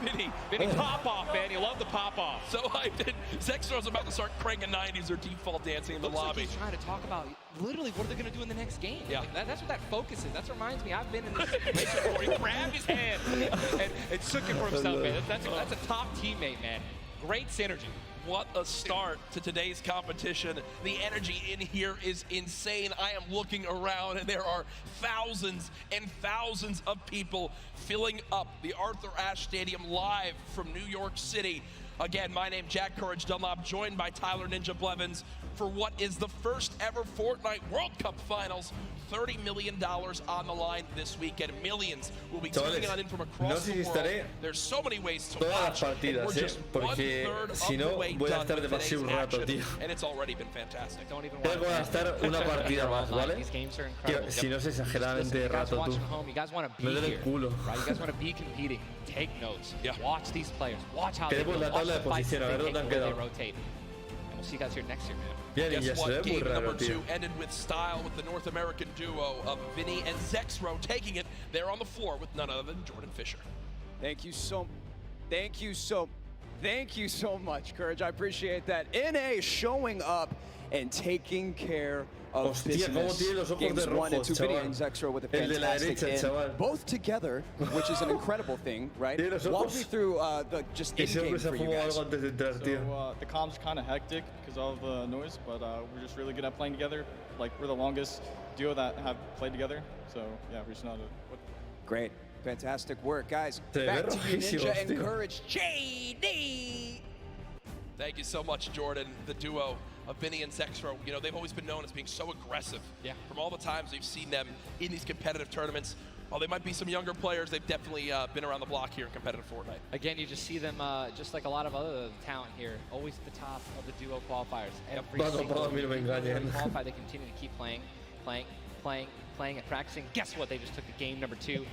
Vinny pop-off, man. You love the pop-off. So hyped. Zexro's about to start cranking 90s or default dancing in the lobby. Like he's trying to talk about literally what are they going to do in the next game. Yeah. Like that's what that focus is. That reminds me, I've been in this situation where he grabbed his hand and took it for himself, man. That's a top teammate, man. Great synergy. What a start to today's competition. The energy in here is insane. I am looking around and there are thousands and thousands of people filling up the Arthur Ashe Stadium live from New York City. Again, my name Jack Courage Dunlop, joined by Tyler Ninja Blevins for what is the first ever Fortnite World Cup Finals. $30 million on the line this weekend. Millions will be tuning on in from across the world. There's so many ways to watch. We're just porque si no voy a estar demasiado un rato, tío. And it's already been fantastic. Tengo que estar una partida más, ¿vale? Si no es exageradamente rato, tú. Me duele el culo. You guys want to be competing. Take notes. Watch these players. Watch how they Queremos la tabla de posición, a ver dónde han quedado. Rotate. And we'll see you guys here next year, man. Guess what? Game number 2 ended with style with the North American duo of Vinny and Zexro taking it there on the floor with none other than Jordan Fisher. Thank you so much, Courage. I appreciate that. NA showing up and taking care of business. Games 1 and 2, Vinny and Zexro with a fantastic end. Both together, which is an incredible thing, right? Walk me through the just in-game for you guys. So the comp's kind of hectic because of the noise, but we're just really good at playing together. Like, we're the longest duo that have played together, so yeah, we're just not Great. Fantastic work, guys. Back to you, Ninja and Courage. JD! Thank you so much, Jordan. The duo of Vinny and Zexro, you know, they've always been known as being so aggressive. Yeah. From all the times we've seen them in these competitive tournaments. While they might be some younger players, they've definitely been around the block here in competitive Fortnite. Again, you just see them, just like a lot of other talent here, always at the top of the duo qualifiers. Every single qualifier, they continue to keep playing and practicing. Guess what? They just took the game number 2.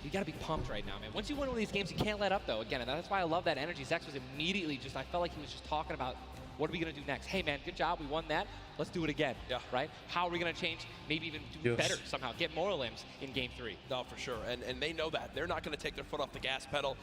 You gotta be pumped right now, man. Once you win one of these games, you can't let up, though. Again, and that's why I love that energy. Zex was immediately just, I felt like he was just talking about, what are we gonna do next? Hey, man, good job, we won that. Let's do it again, right? How are we gonna change, maybe even do better somehow, get more limbs in game 3? No, for sure, and they know that. They're not gonna take their foot off the gas pedal.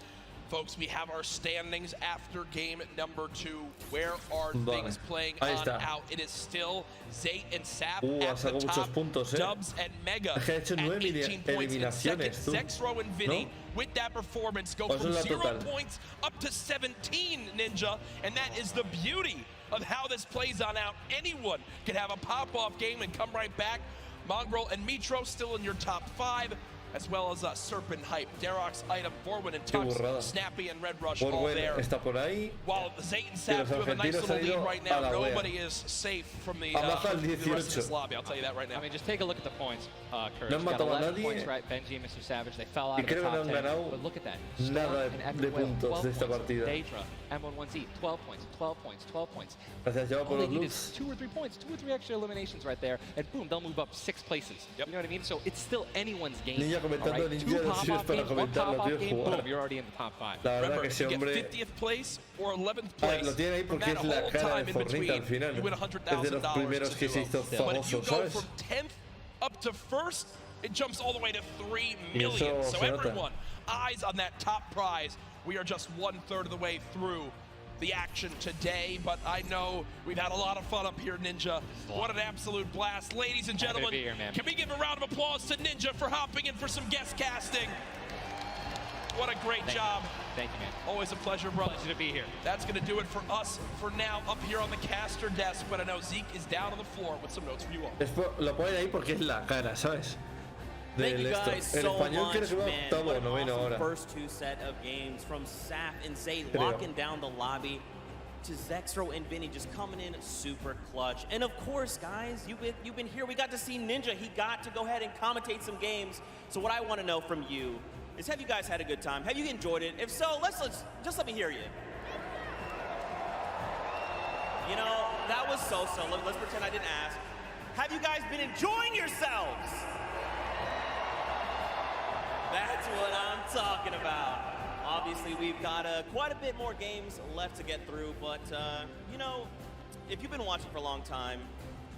Folks, we have our standings after game number 2. Where are things playing on out? It is still Zayt and Sap at the top. Puntos, Dubs and Mega at 18 points in second. Zexro and Vinny with that performance go from 0 points up to 17, Ninja. And that is the beauty of how this plays on out. Anyone can have a pop-off game and come right back. Mongrel and Mitro still in your top 5. As well as Serpent Hype, Derox, Item, Forwin, and Tux, Snappy, and Red Rush all there. Está por ahí. While Zayt and Sap have a nice little lead right now, nobody is safe from the rest of this lobby, I'll tell you that right now. I mean, just take a look at the points, Kurt. Got 11 points, right? Benji and Mr. Savage, they fell out of the top 10. But look at that. Nada de puntos de esta partida. Daedra, M11Z, 12 points, 12 points, 12 points. Gracias, All they need is 2 or 3 points, 2 or 3 extra eliminations right there, and boom, they'll move up 6 places. You know what I mean? So it's still anyone's game. Comentando Ninja, no sé si es para comentarlo, tío, jugar. You're already in the top 5. La verdad que ese hombre 50th place or 11th place. Lo tiene ahí porque es la cara de Fortnite al final. Es de los primeros que se hizo famoso, ¿sabes? From 10th up to 1st, it jumps all the way to 3 million. So everyone, eyes on that top prize. We are just 1/3 of the way through the action today, but I know we've had a lot of fun up here, Ninja. What an absolute blast. Ladies and gentlemen, can we give a round of applause to Ninja for hopping in for some guest casting? What a great job. Thank you, man. Always a pleasure, brother. Pleasure to be here. That's going to do it for us for now up here on the caster desk, but I know Zeke is down on the floor with some notes for you all. Lo ponen ahí porque es la cara, ¿sabes? Thank you guys so much, man. What an awesome first 2 set of games from Sap and Zayt locking down the lobby to Zexro and Vinny just coming in super clutch. And of course, guys, you've been here. We got to see Ninja. He got to go ahead and commentate some games. So what I want to know from you is, have you guys had a good time? Have you enjoyed it? If so, let's just let me hear you. You know, that was so-so. Let's pretend I didn't ask. Have you guys been enjoying yourselves? That's what I'm talking about. Obviously, we've got quite a bit more games left to get through, but you know, if you've been watching for a long time,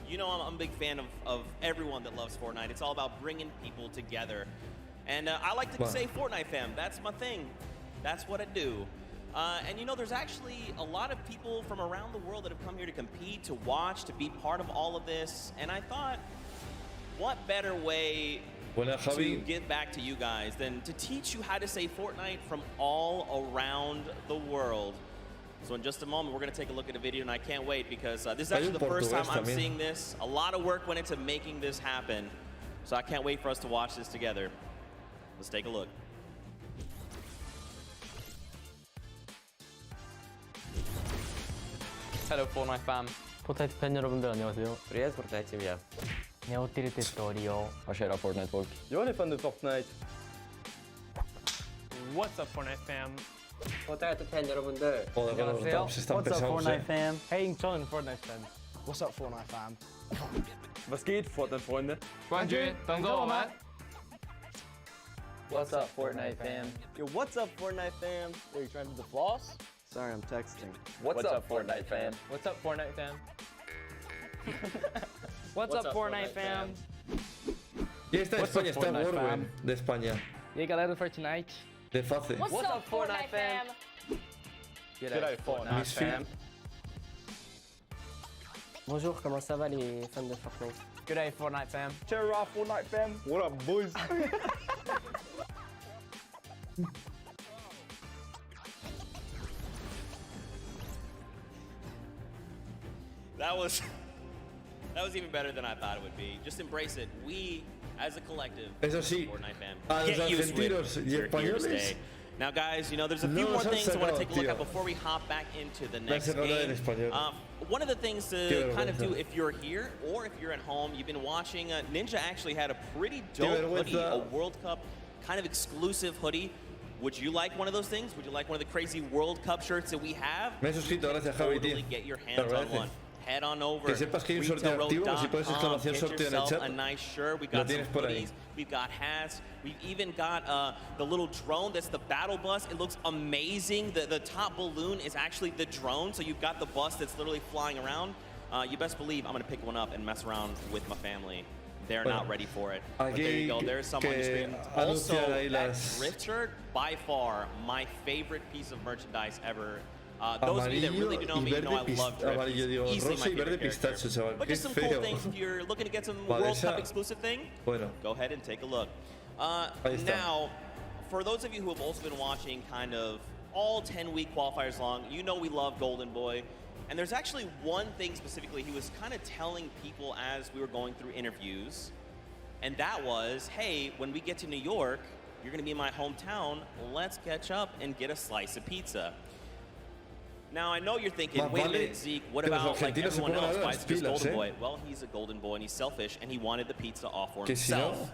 you know I'm a big fan of everyone that loves Fortnite. It's all about bringing people together. And I like to say Fortnite fam, that's my thing. That's what I do. And you know, there's actually a lot of people from around the world that have come here to compete, to watch, to be part of all of this. And I thought, what better way to give back to you guys than to teach you how to say Fortnite from all around the world. So in just a moment, we're going to take a look at a video, and I can't wait because this is actually the first time I'm seeing this. A lot of work went into making this happen. So I can't wait for us to watch this together. Let's take a look. Hello Fortnite fam. 포트나이트 팬 여러분들 안녕하세요. Привет, Fortnite team, ja. Jag åker till Sorteo. Vad kör Fortnite folk? Jag är fan du Fortnite. What's up Fortnite fam? 포트나이트 팬 여러분들. 안녕하세요. What's up Fortnite fam? Hey Incheon Fortnite fam. What's up Fortnite fam? Was geht Fortnite Freunde? 冠军等着我们。 What's up Fortnite fam? Yo, what's up Fortnite fam? Are you trying to do the floss? Sorry, I'm texting. What's up Fortnite fam? What's up Fortnite fam? What's up Fortnite fam? Y esta de España está Warwen, de España. E aí galera do Fortnite? De Face. What's up Fortnite fam? G'day Fortnite fam. Bonjour, comment ça va les fans de Fortnite? G'day Fortnite fam. Cheer up Fortnite fam. What up boys? That was even better than I thought it would be. Just embrace it. We, as a collective, Eso sí, Fortnite fam, a los get used to it. argentinos y You're here to españoles stay. Now, guys, you know, there's a few more things I want to take a look at before we hop back into the next game. One of the things to kind of do if you're here or if you're at home, you've been watching, Ninja actually had a pretty dope hoodie, a World Cup kind of exclusive hoodie. Would you like one of those things? Would you like one of the crazy World Cup shirts that we have? Me he suscrito, gracias Javi, tío. Totally get your hands on one. head on over. Que sepas que hay un sorteo activo, si pones exclamación sorteo en el chat, a nice shirt. We lo got some tienes por ahí. hoodies, we've got hats, we've even got the little drone that's the battle bus. It looks amazing. The top balloon is actually the drone, so you've got the bus that's literally flying around. You best believe I'm gonna pick one up and mess around with my family. They're not ready for it. But there you go, there's some on your screen. Also, that drift shirt, by far, my favorite piece of merchandise ever. Those of you that really do know me, you know I love drift. Easily my favorite character. But just some cool things, if you're looking to get some World Cup exclusive thing, go ahead and take a look. Now, for those of you who have also been watching kind of all 10-week qualifiers long, you know we love Golden Boy. And there's actually one thing specifically he was kind of telling people as we were going through interviews, and that was, hey, when we get to New York, you're gonna be in my hometown, let's catch up and get a slice of pizza. Now, I know you're thinking, wait a minute, Zeke, what about like everyone else? Why is it just Golden Boy? Well, he's a Golden Boy and he's selfish, and he wanted the pizza off for himself.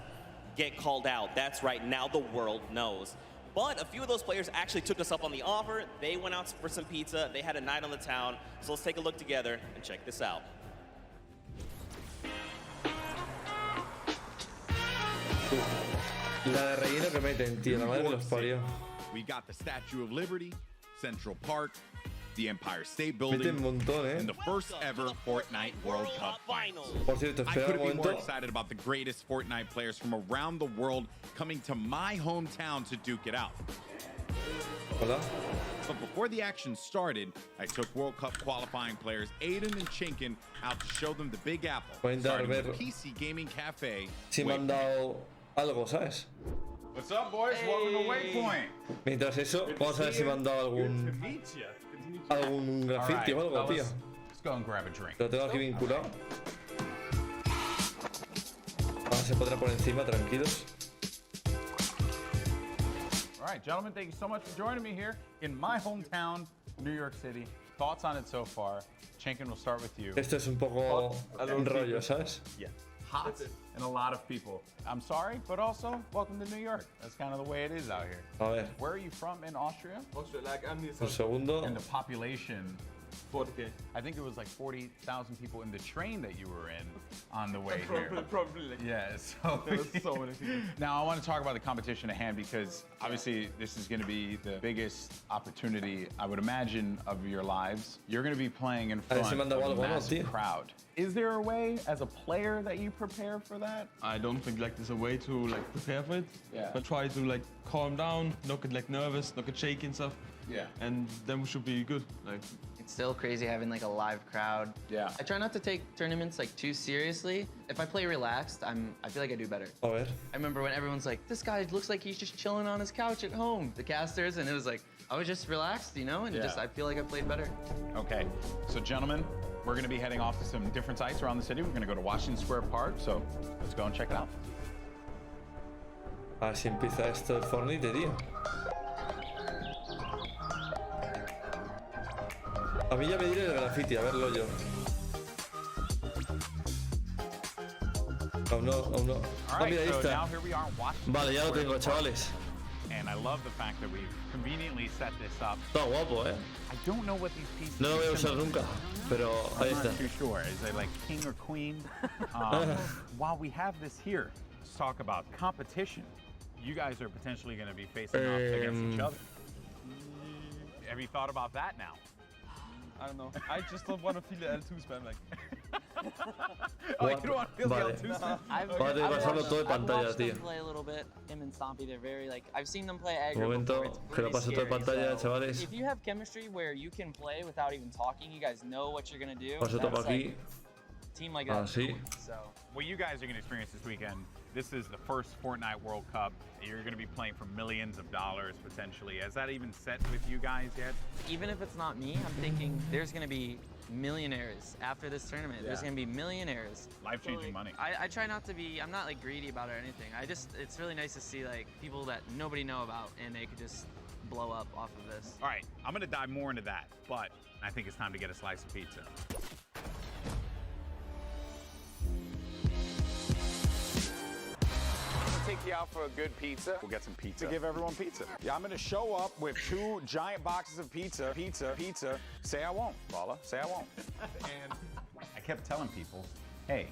Get called out, that's right, now the world knows. But a few of those players actually took us up on the offer. They went out for some pizza. They had a night on the town. So let's take a look together and check this out. La de relleno que meten, tío. La madre que los parió. We got the Statue of Liberty, Central Park, the Empire State Building, and the first ever Fortnite World Cup Finals. Por cierto, I couldn't be more excited about the greatest Fortnite players from around the world coming to my hometown to duke it out. Hola. But before the action started, I took World Cup qualifying players Aiden and Chinkin out to show them the Big Apple, starting with PC Gaming Cafe. Si me han dado algo, ¿sabes? What's up, boys? Welcome to Waypoint. Mientras eso, vamos a ver si me han dado algún graffiti o algo, tío. Let's go and grab a drink. Lo tengo aquí vinculado. Ahora se podrá por encima, tranquilos. All right, gentlemen, thank you so much for joining me here in my hometown, New York City. Thoughts on it so far? Chinkin, we'll start with you. Esto es un poco un rollo, ¿sabes? Yeah. Hot and a lot of people. I'm sorry, but also welcome to New York. That's kind of the way it is out here. A ver. Where are you from in Austria? Austria, like I'm Un segundo. And the population. I think it was like 40,000 people in the train that you were in on the way here. Probably. Yeah, so there was so many people. Now I want to talk about the competition at hand because obviously this is going to be the biggest opportunity, I would imagine, of your lives. You're going to be playing in front of a massive crowd. Is there a way as a player that you prepare for that? I don't think like there's a way to like prepare for it. Yeah. But try to like calm down, not get like nervous, not get shaky and stuff. Yeah. And then we should be good. Like. It's still crazy having like a live crowd. Yeah. I try not to take tournaments like too seriously. If I play relaxed, I feel like I do better. A ver. I remember when everyone's like, this guy looks like he's just chilling on his couch at home, the casters, and it was like, I was just relaxed, you know, and I feel like I played better. Okay, so gentlemen, we're gonna be heading off to some different sites around the city. We're gonna go to Washington Square Park, so let's go and check it out. Así empieza esto del Fortnite, tío. A mí ya me diré el graffiti, a verlo yo. Aún no, aún no. Ah, mira, ahí está. Vale, ya lo tengo, chavales. And I love the fact that we've conveniently set this up. Está guapo, I don't know what these pieces no lo voy a usar nunca, pero ahí está. I'm not too sure. Is it like king or queen? While we have this here, let's talk about competition. You guys are potentially going to be facing off against each other. Have you thought about that now? I don't know. I just don't want to feel the L2 spam like. Oh, you don't want to feel the L2 spam? I've watched them play a little bit. Him and Stompy, they're very like. I've seen them play aggro. Un momento, que lo paso todo en pantalla, chavales. If you have chemistry where you can play without even talking, you guys know what you're gonna do. Paso todo aquí. Team like that. Así. So, what you guys are going to experience this weekend, this is the first Fortnite World Cup. You're going to be playing for millions of dollars potentially. Has that even set with you guys yet? Even if it's not me, I'm thinking there's going to be millionaires after this tournament. There's going to be millionaires. Life-changing money. I try not to be, I'm not like greedy about it or anything. It's really nice to see like people that nobody know about and they could just blow up off of this. All right, I'm going to dive more into that, but I think it's time to get a slice of pizza. take you out for a good pizza. We'll get some pizza. To give everyone pizza. Yeah, I'm gonna show up with 2 giant boxes of pizza. Say I won't, Paula. Say I won't. And I kept telling people, hey,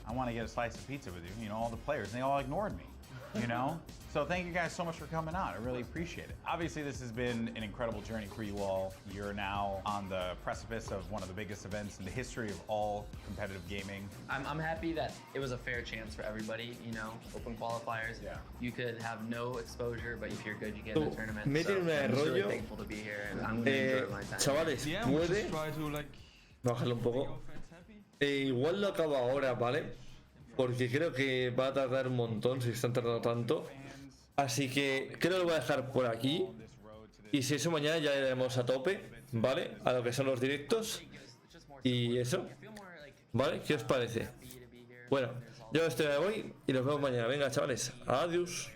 I want to get a slice of pizza with you. You know, all the players, and they all ignored me. You know? So thank you guys so much for coming out. I really appreciate it. Obviously, this has been an incredible journey for you all. You're now on the precipice of one of the biggest events in the history of all competitive gaming. I'm happy that it was a fair chance for everybody, you know, open qualifiers. Yeah. You could have no exposure, but if you're good, you get in the tournament. So I'm just really thankful to be here, and I'm going to enjoy my time. Chavales, puede bajarlo un poco. Igual lo acabo ahora, ¿vale? Porque creo que va a tardar un montón si están tardando tanto. Así que creo que lo voy a dejar por aquí. Y si eso, mañana ya iremos a tope, ¿vale? A lo que son los directos. Y eso, ¿vale? ¿Qué os parece? Bueno, yo me voy y nos vemos mañana. Venga, chavales, adiós.